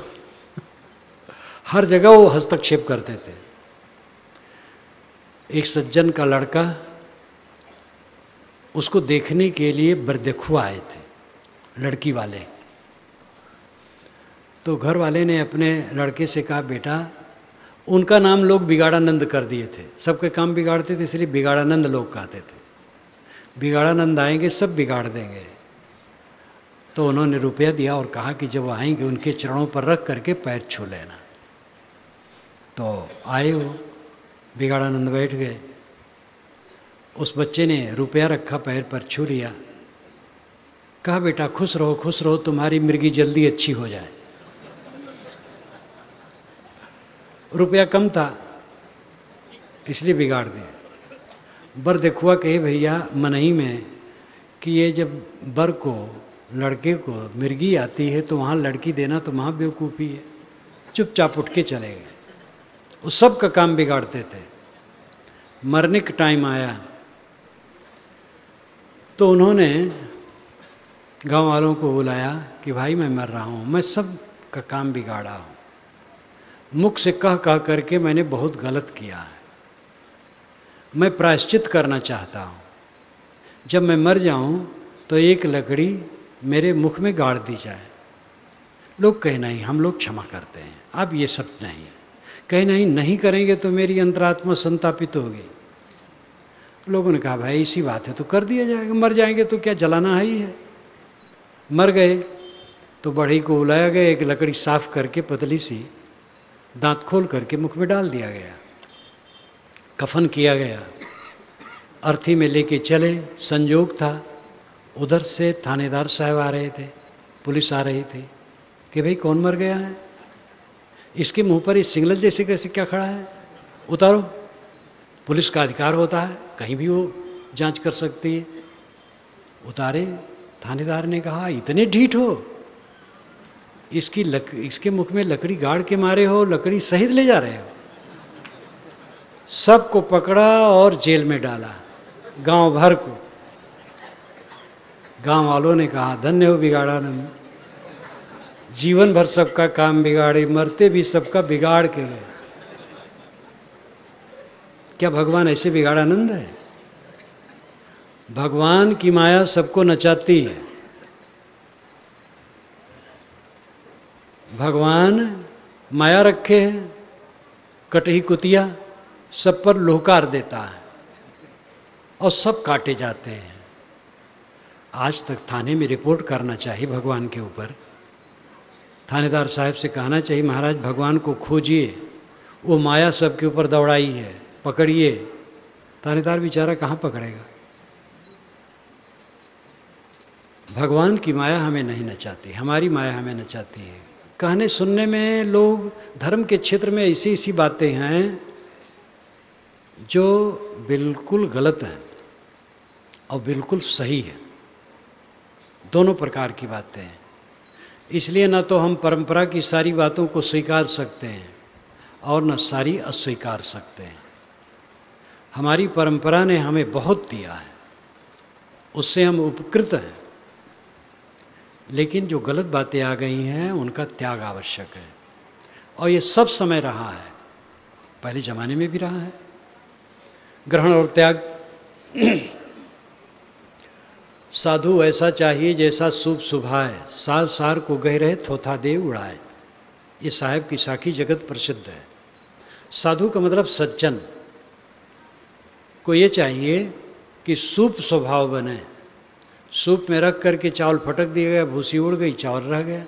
हर जगह वो हस्तक्षेप करते थे। एक सज्जन का लड़का, उसको देखने के लिए बरदेखुआ आए थे लड़की वाले। तो घर वाले ने अपने लड़के से कहा, बेटा, उनका नाम लोग बिगाड़ानंद कर दिए थे। सबके काम बिगाड़ते थे, इसलिए बिगाड़ानंद लोग कहते थे। बिगाड़ानंद आएंगे सब बिगाड़ देंगे। तो उन्होंने रुपया दिया और कहा कि जब वो आएंगे उनके चरणों पर रख करके पैर छू लेना। तो आए वो बिगाड़ानंद बैठ गए। उस बच्चे ने रुपया रखा, पैर पर छू लिया। कहा, बेटा खुश रहो, तुम्हारी मिर्गी जल्दी अच्छी हो जाए। रुपया कम था इसलिए बिगाड़ दिया। बर देखुआ कहे भैया मनही में कि ये जब बर को, लड़के को मिर्गी आती है तो वहाँ लड़की देना तो वहाँ बेवकूफ़ी है। चुपचाप उठ के चले गए। वो सब का काम बिगाड़ते थे। मरने का टाइम आया तो उन्होंने गांव वालों को बुलाया कि भाई मैं मर रहा हूँ, मैं सब का काम बिगाड़ा हूँ। मुख से कह करके मैंने बहुत गलत किया है। मैं प्रायश्चित करना चाहता हूँ। जब मैं मर जाऊँ तो एक लकड़ी मेरे मुख में गाड़ दी जाए। लोग कहे नहीं, हम लोग क्षमा करते हैं, अब ये सब नहीं। कहे नहीं करेंगे तो मेरी अंतरात्मा संतापित होगी। लोगों ने कहा भाई इसी बात है तो कर दिया जाएगा, मर जाएंगे तो क्या जलाना ही है। मर गए तो बढ़ई को बुलाया गया, एक लकड़ी साफ करके पतली सी दांत खोल करके मुख में डाल दिया गया। कफन किया गया, अर्थी में लेके चले। संयोग था उधर से थानेदार साहब आ रहे थे, पुलिस आ रही थी कि भाई कौन मर गया है, इसके मुंह पर इस सिग्नल जैसे कैसे क्या खड़ा है, उतारो। पुलिस का अधिकार होता है, कहीं भी वो जांच कर सकती है। उतारे, थानेदार ने कहा इतने ढीठ हो, इसके मुख में लकड़ी गाड़ के मारे हो, लकड़ी सहित ले जा रहे हो। सबको पकड़ा और जेल में डाला, गांव भर को। गांव वालों ने कहा धन्य हो बिगाड़ानंद, जीवन भर सबका काम बिगाड़े, मरते भी सबका बिगाड़ के गए। क्या भगवान ऐसे बिगाड़ानंद है? भगवान की माया सबको नचाती है। भगवान माया रखे हैं, कटही कुतिया सब पर लुहकार देता है और सब काटे जाते हैं। आज तक थाने में रिपोर्ट करना चाहिए भगवान के ऊपर। थानेदार साहब से कहना चाहिए महाराज भगवान को खोजिए, वो माया सबके ऊपर दौड़ाई है, पकड़िए। थानेदार बेचारा कहाँ पकड़ेगा? भगवान की माया हमें नहीं नचाती, हमारी माया हमें नचाती है। कहने सुनने में लोग धर्म के क्षेत्र में ऐसी ऐसी बातें हैं जो बिल्कुल गलत हैं और बिल्कुल सही है, दोनों प्रकार की बातें हैं। इसलिए न तो हम परंपरा की सारी बातों को स्वीकार सकते हैं और न सारी अस्वीकार सकते हैं। हमारी परंपरा ने हमें बहुत दिया है, उससे हम उपकृत हैं, लेकिन जो गलत बातें आ गई हैं उनका त्याग आवश्यक है। और ये सब समय रहा है, पहले ज़माने में भी रहा है। ग्रहण और त्याग। साधु ऐसा चाहिए जैसा शुभ सुभाए, सार सार को गह रहे थोथा दे उड़ाए। ये साहब की साखी जगत प्रसिद्ध है। साधु का मतलब सज्जन को ये चाहिए कि शुभ स्वभाव बने। सूप में रख करके चावल फटक दिया गया, भूसी उड़ गई, चावल रह गया।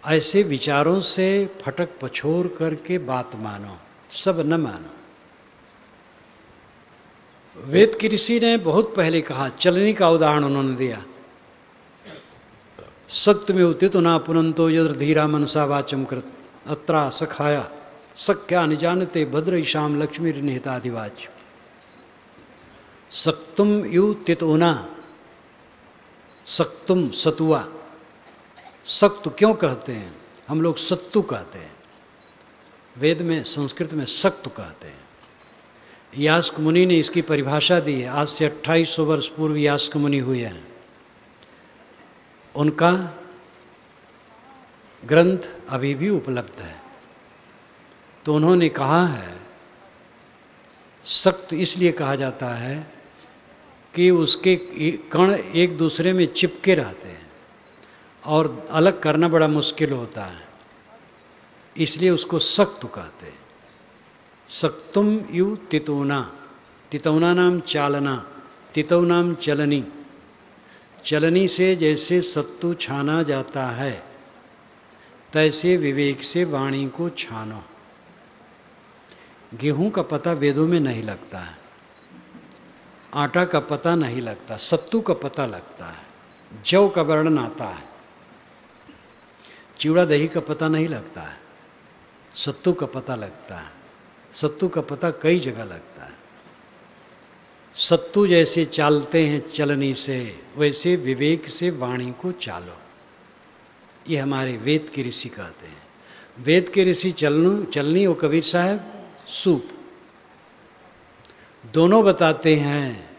ऐसे विचारों से फटक पछोर करके बात मानो, सब न मानो। वेद के ऋषि ने बहुत पहले कहा, चलनी का उदाहरण उन्होंने दिया। सक्त में उतित ना पुनंतो यद्र धीरा मनसा वाचम कृत अत्रा सखाया सख्या निजानते भद्र ईशाम लक्ष्मी निहितादिवाच। सक्तुम यु तितुना, सक्तुम सतुआ। सक्त क्यों कहते हैं? हम लोग सत्तु कहते हैं, वेद में संस्कृत में सक्त कहते हैं। यास्क मुनि ने इसकी परिभाषा दी है। आज से 2800 वर्ष पूर्व यास्क मुनि हुए हैं। उनका ग्रंथ अभी भी उपलब्ध है। तो उन्होंने कहा है, सक्त इसलिए कहा जाता है कि उसके कण एक दूसरे में चिपके रहते हैं और अलग करना बड़ा मुश्किल होता है, इसलिए उसको सक्त कहते हैं। सक्तुम यु तितौना, तितौना नाम चालना, तितौ नाम चलनी। चलनी से जैसे सत्तू छाना जाता है, तैसे विवेक से वाणी को छानो। गेहूं का पता वेदों में नहीं लगता है, आटा का पता नहीं लगता, सत्तू का पता लगता है, जौ का वर्णन आता है। चिवड़ा दही का पता नहीं लगता है, सत्तू का पता लगता है। सत्तू का पता कई जगह लगता है। सत्तू जैसे चालते हैं चलनी से, वैसे विवेक से वाणी को चालो। ये हमारे वेद के ऋषि कहते हैं। वेद के ऋषि चलनी और कबीर साहब सूप, दोनों बताते हैं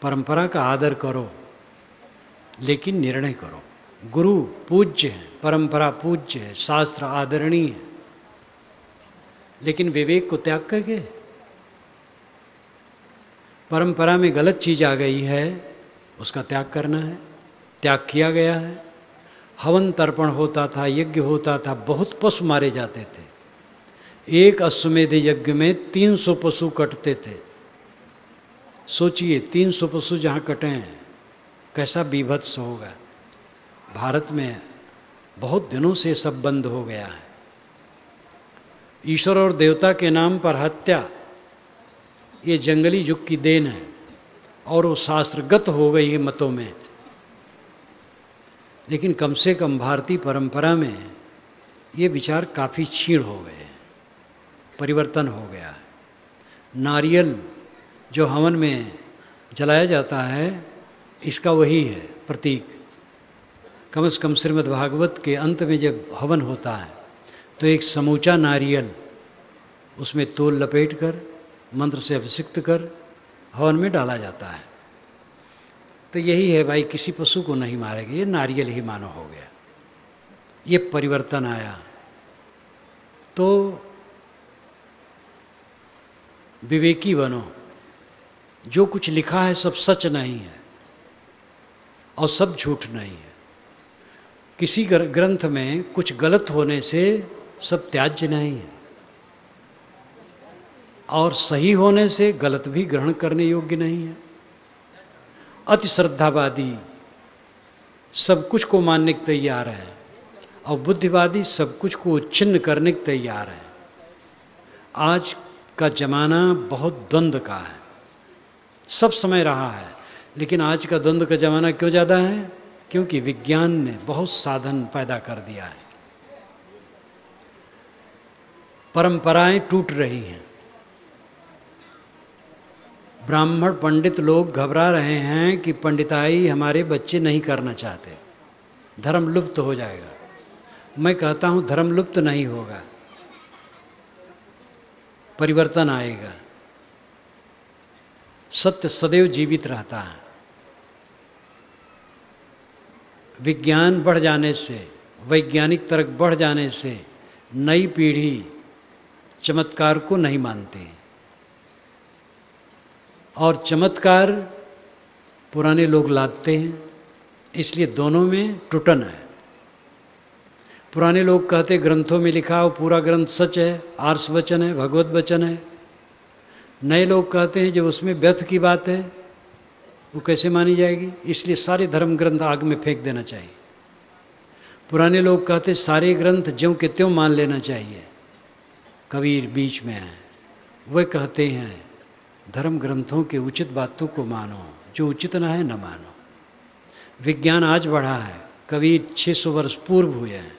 परंपरा का आदर करो, लेकिन निर्णय करो। गुरु पूज्य है, परंपरा पूज्य है, शास्त्र आदरणीय है, लेकिन विवेक को त्याग करके परंपरा में गलत चीज़ आ गई है, उसका त्याग करना है। त्याग किया गया है। हवन तर्पण होता था, यज्ञ होता था, बहुत पशु मारे जाते थे। एक अश्वमेध यज्ञ में 300 पशु कटते थे। सोचिए 300 पशु जहाँ कटे हैं, कैसा बीभत्स होगा। भारत में बहुत दिनों से सब बंद हो गया है। ईश्वर और देवता के नाम पर हत्या, ये जंगली युग की देन है और वो शास्त्रगत हो गई है मतों में। लेकिन कम से कम भारतीय परंपरा में ये विचार काफ़ी क्षीण हो गए हैं, परिवर्तन हो गया है। नारियल जो हवन में जलाया जाता है इसका वही है प्रतीक। कम से कम श्रीमद् भागवत के अंत में जब हवन होता है तो एक समूचा नारियल उसमें तोल लपेट कर मंत्र से अभिषिक्त कर हवन में डाला जाता है। तो यही है भाई, किसी पशु को नहीं मारेगा, ये नारियल ही मानो हो गया। ये परिवर्तन आया। तो विवेकी बनो। जो कुछ लिखा है सब सच नहीं है और सब झूठ नहीं है। किसी ग्रंथ में कुछ गलत होने से सब त्याज्य नहीं है और सही होने से गलत भी ग्रहण करने योग्य नहीं है। अति श्रद्धावादी सब कुछ को मानने के तैयार हैं और बुद्धिवादी सब कुछ को छिन्न करने के तैयार हैं। आज का जमाना बहुत द्वंद्व का है, सब समय रहा है, लेकिन आज का द्वंद्व का जमाना क्यों ज़्यादा है? क्योंकि विज्ञान ने बहुत साधन पैदा कर दिया है। परंपराएं टूट रही हैं। ब्राह्मण पंडित लोग घबरा रहे हैं कि पंडिताई हमारे बच्चे नहीं करना चाहते, धर्म लुप्त हो जाएगा। मैं कहता हूँ धर्म लुप्त नहीं होगा, परिवर्तन आएगा। सत्य सदैव जीवित रहता है। विज्ञान बढ़ जाने से, वैज्ञानिक तर्क बढ़ जाने से नई पीढ़ी चमत्कार को नहीं मानती और चमत्कार पुराने लोग लाते हैं, इसलिए दोनों में टुटन है। पुराने लोग कहते ग्रंथों में लिखा हो पूरा ग्रंथ सच है, आर्ष वचन है, भगवत वचन है। नए लोग कहते हैं जब उसमें व्यर्थ की बात है वो कैसे मानी जाएगी, इसलिए सारे धर्म ग्रंथ आग में फेंक देना चाहिए। पुराने लोग कहते सारे ग्रंथ ज्यों के त्यों मान लेना चाहिए। कबीर बीच में है, वह कहते हैं धर्म ग्रंथों के उचित बातों को मानो, जो उचित ना है न मानो। विज्ञान आज बढ़ा है, कबीर 600 वर्ष पूर्व हुए हैं,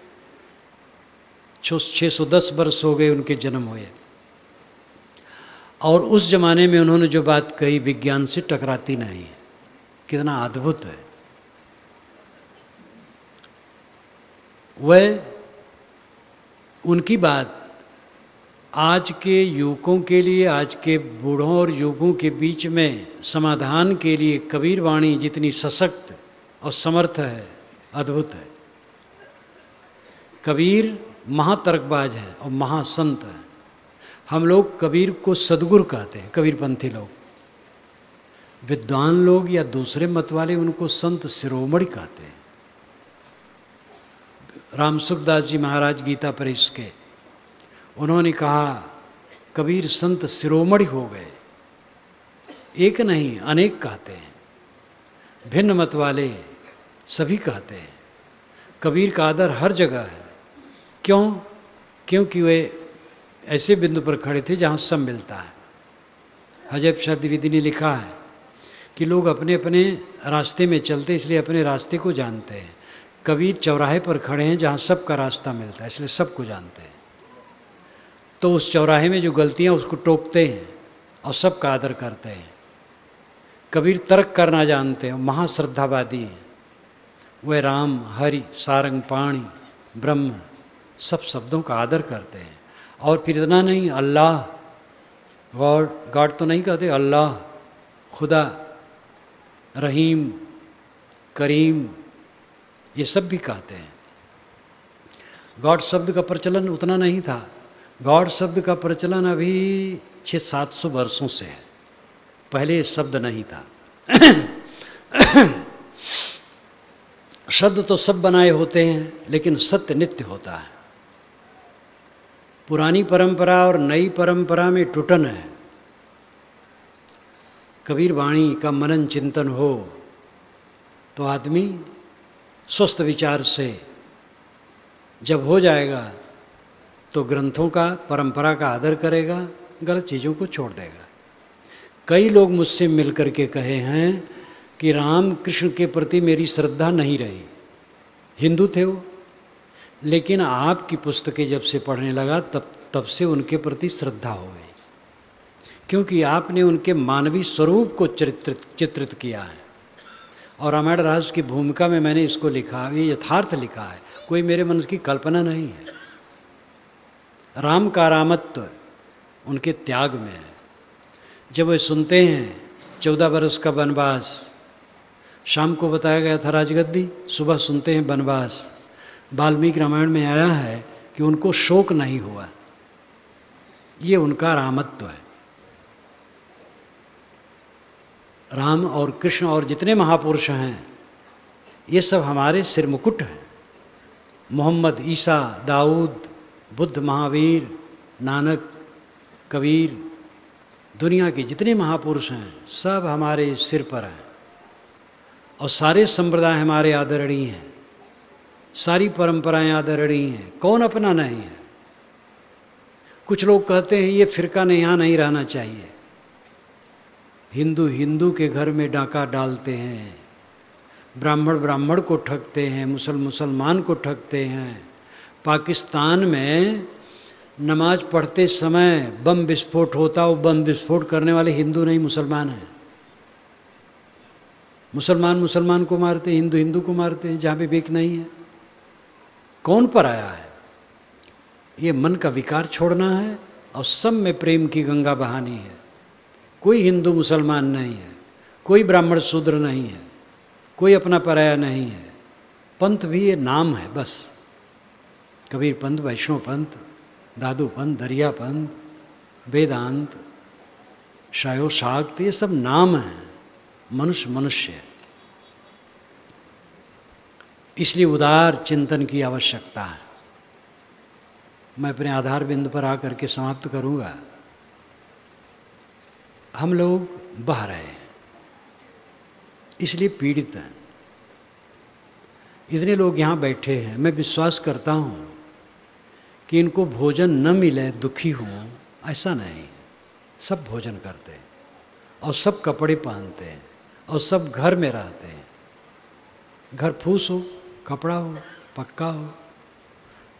610 वर्ष हो गए उनके जन्म हुए, और उस जमाने में उन्होंने जो बात कही विज्ञान से टकराती नहीं है। कितना अद्भुत है। वह उनकी बात आज के युवकों के लिए, आज के बूढ़ों और युवकों के बीच में समाधान के लिए कबीर वाणी जितनी सशक्त और समर्थ है, अद्भुत है। कबीर महातर्कबाज है और महासंत है। हम लोग कबीर को सदगुरु कहते हैं, कबीरपंथी लोग। विद्वान लोग या दूसरे मत वाले उनको संत शिरोमणि कहते हैं। राम सुखदास जी महाराज गीता प्रेस के, उन्होंने कहा कबीर संत शिरोमणि हो गए। एक नहीं अनेक कहते हैं, भिन्न मत वाले सभी कहते हैं। कबीर का आदर हर जगह है। क्यों? क्योंकि वे ऐसे बिंदु पर खड़े थे जहाँ सब मिलता है। हजरत शाह द्विवेदी ने लिखा है कि लोग अपने अपने रास्ते में चलते इसलिए अपने रास्ते को जानते हैं। कबीर चौराहे पर खड़े हैं जहाँ सबका रास्ता मिलता है, इसलिए सबको जानते हैं। तो उस चौराहे में जो गलतियाँ उसको टोकते हैं और सबका आदर करते हैं। कबीर तर्क करना जानते हैं, महाश्रद्धावादी हैं। वह राम, हरि, सारंग, पाणी, ब्रह्म सब शब्दों का आदर करते हैं। और फिर इतना नहीं, अल्लाह, गॉड तो नहीं कहते, अल्लाह, खुदा, रहीम, करीम, ये सब भी कहते हैं। गॉड शब्द का प्रचलन उतना नहीं था। गॉड शब्द का प्रचलन अभी 600-700 वर्षों से है, पहले ये शब्द नहीं था। शब्द तो सब बनाए होते हैं, लेकिन सत्य नित्य होता है। पुरानी परंपरा और नई परंपरा में टुटन है। कबीर वाणी का मनन चिंतन हो तो आदमी स्वस्थ विचार से जब हो जाएगा तो ग्रंथों का, परंपरा का आदर करेगा, गलत चीज़ों को छोड़ देगा। कई लोग मुझसे मिल कर के कहे हैं कि राम कृष्ण के प्रति मेरी श्रद्धा नहीं रही। हिंदू थे वो, लेकिन आपकी पुस्तकें जब से पढ़ने लगा तब से उनके प्रति श्रद्धा हो गई। क्योंकि आपने उनके मानवीय स्वरूप को चित्रित किया है। और रामायण रास की भूमिका में मैंने इसको लिखा, ये यथार्थ लिखा है, कोई मेरे मन की कल्पना नहीं है। राम का रामत्व उनके त्याग में है। जब वे सुनते हैं 14 बरस का वनवास, शाम को बताया गया था राजगद्दी, सुबह सुनते हैं वनवास। वाल्मीकि रामायण में आया है कि उनको शोक नहीं हुआ। ये उनका रामत्व है। राम और कृष्ण और जितने महापुरुष हैं, ये सब हमारे सिर मुकुट हैं। मोहम्मद, ईसा, दाऊद, बुद्ध, महावीर, नानक, कबीर, दुनिया के जितने महापुरुष हैं सब हमारे सिर पर हैं। और सारे संप्रदाय हमारे आदरणीय हैं, सारी परंपराएं आदरणीय हैं, कौन अपना नहीं है। कुछ लोग कहते हैं ये फिरका ने यहाँ नहीं रहना चाहिए। हिंदू हिंदू के घर में डाका डालते हैं, ब्राह्मण ब्राह्मण को ठगते हैं, मुसलमान को ठगते हैं। पाकिस्तान में नमाज पढ़ते समय बम विस्फोट होता, वो बम विस्फोट करने वाले हिंदू नहीं मुसलमान हैं। मुसलमान को मारते, हिंदू हिंदू को मारते हैं जहाँ पे बेक नहीं है। कौन पर आया है? ये मन का विकार छोड़ना है और सब में प्रेम की गंगा बहानी है। कोई हिंदू मुसलमान नहीं है, कोई ब्राह्मण शूद्र नहीं है, कोई अपना पराया नहीं है। पंथ भी ये नाम है बस। कबीर पंथ, वैष्णव पंथ, दादू पंथ, दरिया पंथ, वेदांत, शायो शाक्त, ये सब नाम हैं। मनुष्य मनुष्य है। इसलिए उदार चिंतन की आवश्यकता है। मैं अपने आधार बिंदु पर आकर के समाप्त करूंगा। हम लोग बह रहे हैं, इसलिए पीड़ित हैं। इतने लोग यहाँ बैठे हैं, मैं विश्वास करता हूँ कि इनको भोजन न मिले दुखी हों, ऐसा नहीं। सब भोजन करते हैं और सब कपड़े पहनते हैं और सब घर में रहते हैं। घर फूस हो, कपड़ा हो, पक्का हो,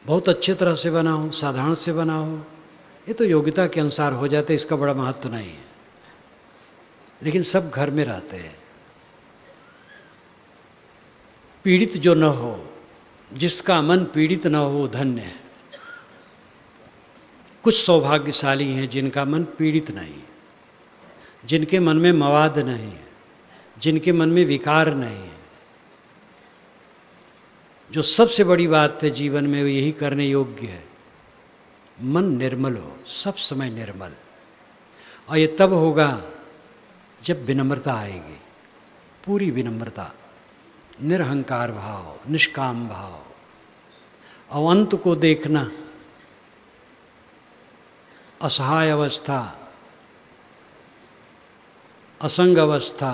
बहुत अच्छे तरह से बना हो, साधारण से बना हो, ये तो योग्यता के अनुसार हो जाते, इसका बड़ा महत्व नहीं है। लेकिन सब घर में रहते हैं। पीड़ित जो न हो, जिसका मन पीड़ित न हो, धन्य है। कुछ सौभाग्यशाली हैं जिनका मन पीड़ित नहीं है, जिनके मन में मवाद नहीं है, जिनके मन में विकार नहीं है। जो सबसे बड़ी बात है जीवन में, वो यही करने योग्य है, मन निर्मल हो, सब समय निर्मल। और ये तब होगा जब विनम्रता आएगी, पूरी विनम्रता, निरहंकार भाव, निष्काम भाव, और अंत को देखना, असहाय अवस्था, असंग अवस्था,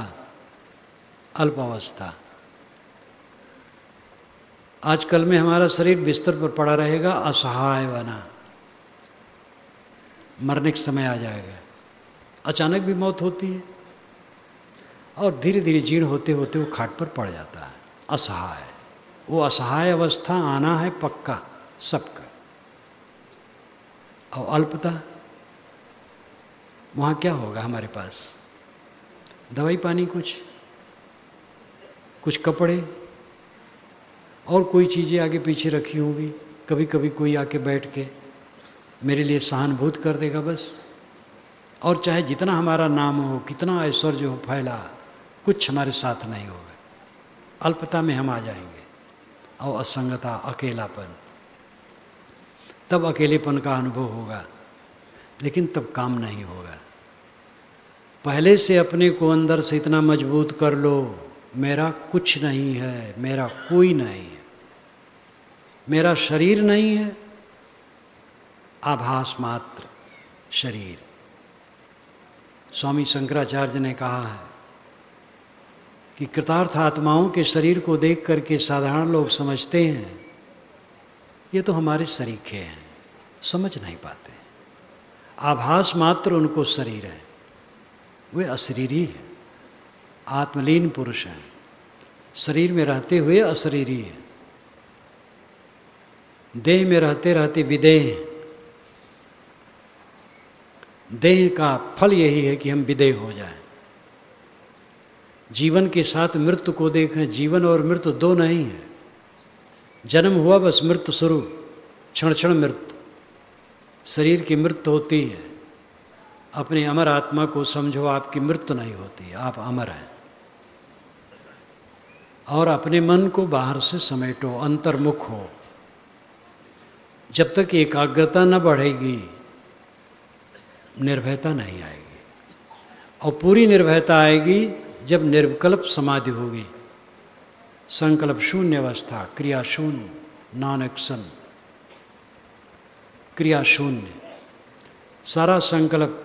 अल्प अवस्था। आजकल में हमारा शरीर बिस्तर पर पड़ा रहेगा, असहाय बना, मरने के समय आ जाएगा। अचानक भी मौत होती है और धीरे धीरे जीर्ण होते होते वो खाट पर पड़ जाता है, असहाय। वो असहाय अवस्था आना है पक्का सबका। और अल्पता, वहाँ क्या होगा हमारे पास? दवाई पानी, कुछ कपड़े और कोई चीज़ें आगे पीछे रखी होंगी। कभी कभी कोई आके बैठ के मेरे लिए सहानुभूति कर देगा बस। और चाहे जितना हमारा नाम हो, कितना ऐश्वर्य हो फैला, कुछ हमारे साथ नहीं होगा। अल्पता में हम आ जाएंगे और असंगता, अकेलापन, तब अकेलेपन का अनुभव होगा, लेकिन तब काम नहीं होगा। पहले से अपने को अंदर से इतना मजबूत कर लो, मेरा कुछ नहीं है, मेरा कोई नहीं है, मेरा शरीर नहीं है, आभास मात्र शरीर। स्वामी शंकराचार्य ने कहा है कि कृतार्थ आत्माओं के शरीर को देख करके साधारण लोग समझते हैं ये तो हमारे सरीखे हैं, समझ नहीं पाते। आभास मात्र उनको शरीर है, वे अशरीरी हैं, आत्मलीन पुरुष हैं, शरीर में रहते हुए अशरीरी हैं, देह में रहते रहते विदेह हैं। देह का फल यही है कि हम विदेह हो जाएं। जीवन के साथ मृत्यु को देखें। जीवन और मृत्यु दो नहीं है। जन्म हुआ बस मृत्यु शुरू, क्षण क्षण मृत्यु। शरीर की मृत्यु होती है। अपनी अमर आत्मा को समझो, आपकी मृत्यु नहीं होती, आप अमर हैं। और अपने मन को बाहर से समेटो, अंतर्मुख हो। जब तक एकाग्रता न बढ़ेगी निर्भयता नहीं आएगी। और पूरी निर्भयता आएगी जब निर्विकल्प समाधि होगी। संकल्प शून्य अवस्था, क्रिया शून्य, नॉन एक्शन, क्रिया शून्य। सारा संकल्प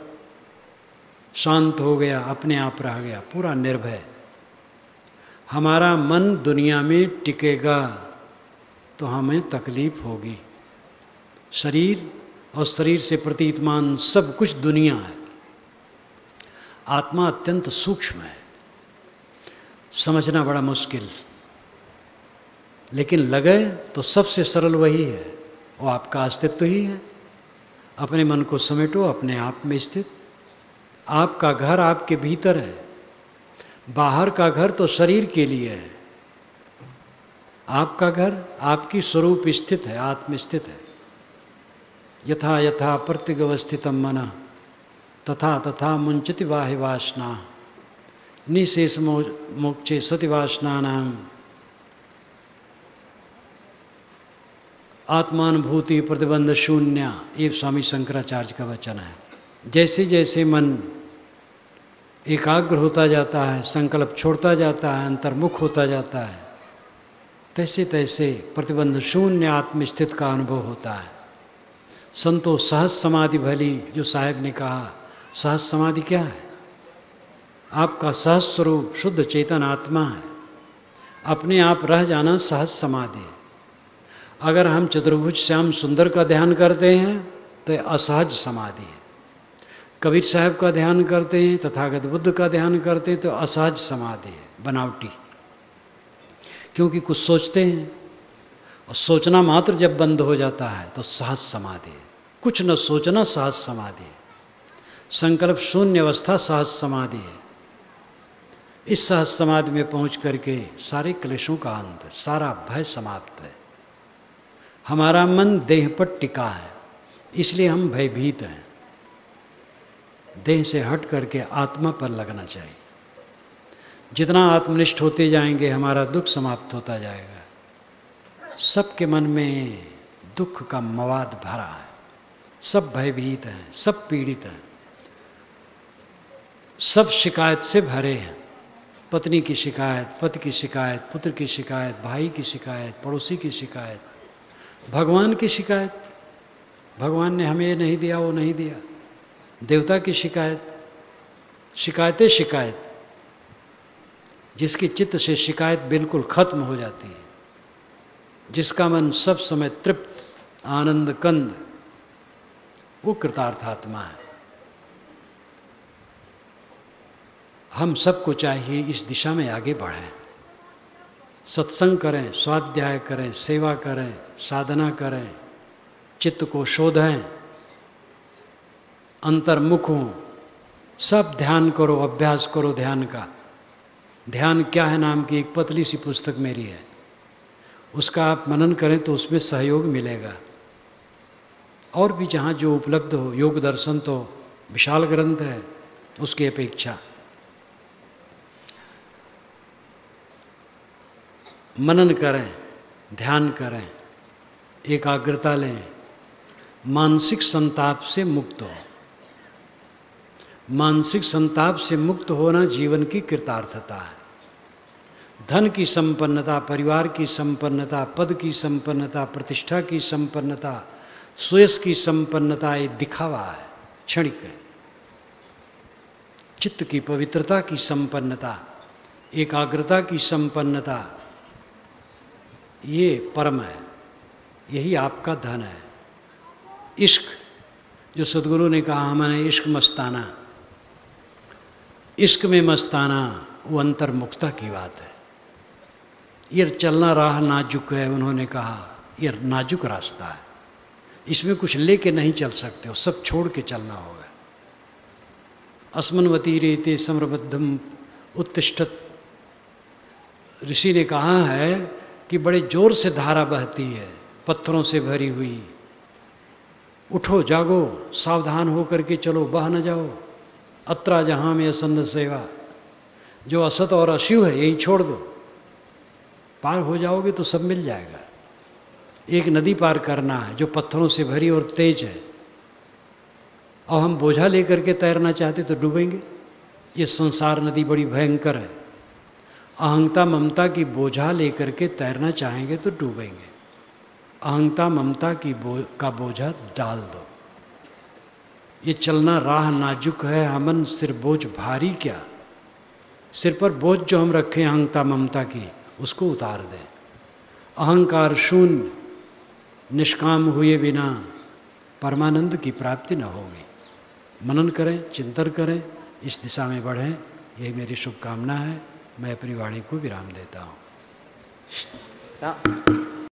शांत हो गया, अपने आप रह गया, पूरा निर्भय। हमारा मन दुनिया में टिकेगा तो हमें तकलीफ होगी। शरीर और शरीर से प्रतीतमान सब कुछ दुनिया है। आत्मा अत्यंत सूक्ष्म है, समझना बड़ा मुश्किल, लेकिन लगे तो सबसे सरल वही है। वो आपका अस्तित्व ही है। अपने मन को समेटो, अपने आप में स्थित। आपका घर आपके भीतर है। बाहर का घर तो शरीर के लिए है। आपका घर आपकी स्वरूप स्थित है, आत्म स्थित है। यथा यथा प्रत्यवस्थितम मन तथा तथा मुंचति वाहि वासना निशेष मोक्षे सति वासनानां आत्मानुभूति प्रतिबंध शून्य। ये स्वामी शंकराचार्य का वचन है। जैसे जैसे मन एकाग्र होता जाता है, संकल्प छोड़ता जाता है, अंतर्मुख होता जाता है, तैसे तैसे प्रतिबंध शून्य आत्मस्थित का अनुभव होता है। संतो सहज समाधि भली, जो साहेब ने कहा, सहज समाधि क्या है? आपका सहज स्वरूप शुद्ध चेतन आत्मा है। अपने आप रह जाना सहज समाधि। अगर हम चतुर्भुज श्याम सुंदर का ध्यान करते हैं तो असहज समाधि है। कबीर साहब का ध्यान करते हैं, तथागत बुद्ध का ध्यान करते हैं तो असहज समाधि है, बनावटी। क्योंकि कुछ सोचते हैं और सोचना मात्र जब बंद हो जाता है तो सहज समाधि है। कुछ न सोचना सहज समाधि है। संकल्प शून्य अवस्था सहज समाधि है। इस सहज समाधि में पहुंच करके सारे क्लेशों का अंत है, सारा भय समाप्त है। हमारा मन देह पर टिका है, इसलिए हम भयभीत हैं। देह से हट करके आत्मा पर लगना चाहिए। जितना आत्मनिष्ठ होते जाएंगे हमारा दुख समाप्त होता जाएगा। सबके मन में दुख का मवाद भरा है, सब भयभीत हैं, सब पीड़ित हैं, सब शिकायत से भरे हैं। पत्नी की शिकायत, पति की शिकायत, पुत्र की शिकायत, भाई की शिकायत, पड़ोसी की शिकायत, भगवान की शिकायत, भगवान ने हमें ये नहीं दिया, वो नहीं दिया। देवता की शिकायत, शिकायतें शिकायत। जिसके चित्त से शिकायत बिल्कुल खत्म हो जाती है, जिसका मन सब समय तृप्त आनंद कंद, वो कृतार्थ आत्मा है। हम सबको चाहिए इस दिशा में आगे बढ़ें, सत्संग करें, स्वाध्याय करें, सेवा करें, साधना करें, चित्त को शोधें, अंतर्मुख हों, सब ध्यान करो, अभ्यास करो ध्यान का। ध्यान क्या है नाम की एक पतली सी पुस्तक मेरी है, उसका आप मनन करें तो उसमें सहयोग मिलेगा। और भी जहाँ जो उपलब्ध हो, योग दर्शन तो विशाल ग्रंथ है उसकी अपेक्षा। मनन करें, ध्यान करें, एकाग्रता लें, मानसिक संताप से मुक्त हो। मानसिक संताप से मुक्त होना जीवन की कृतार्थता है। धन की संपन्नता, परिवार की संपन्नता, पद की संपन्नता, प्रतिष्ठा की संपन्नता, सुयश की संपन्नता ये दिखावा है, क्षणिक है। चित्त की पवित्रता की संपन्नता, एकाग्रता की संपन्नता, ये परम है, यही आपका धन है। इश्क, जो सद्गुरु ने कहा हमारे इश्क मस्ताना, इश्क में मस्ताना वो अंतर्मुखता की बात है। ये चलना राह नाजुक है, उन्होंने कहा ये नाजुक रास्ता है, इसमें कुछ लेके नहीं चल सकते हो, सब छोड़ के चलना होगा। अस्मन्वती रेते समरबद्धम उत्तिष्ठत। ऋषि ने कहा है कि बड़े जोर से धारा बहती है, पत्थरों से भरी हुई। उठो, जागो, सावधान हो करके चलो, बह न जाओ। अत्रा जहाँ में असन्न सेवा, जो असत और अशिव है यही छोड़ दो, पार हो जाओगे तो सब मिल जाएगा। एक नदी पार करना है जो पत्थरों से भरी और तेज है, और हम बोझा लेकर के तैरना चाहते तो डूबेंगे। ये संसार नदी बड़ी भयंकर है। अहंता ममता की बोझा लेकर के तैरना चाहेंगे तो डूबेंगे। अहंता ममता की का बोझा डाल दो। ये चलना राह नाजुक है, हमन सिर बोझ भारी क्या। सिर पर बोझ जो हम रखें अहंता ममता की, उसको उतार दें। अहंकार शून्य निष्काम हुए बिना परमानंद की प्राप्ति न होगी। मनन करें, चिंतन करें, इस दिशा में बढ़ें, यही मेरी शुभकामना है। मैं अपनी वाणी को विराम देता हूँ।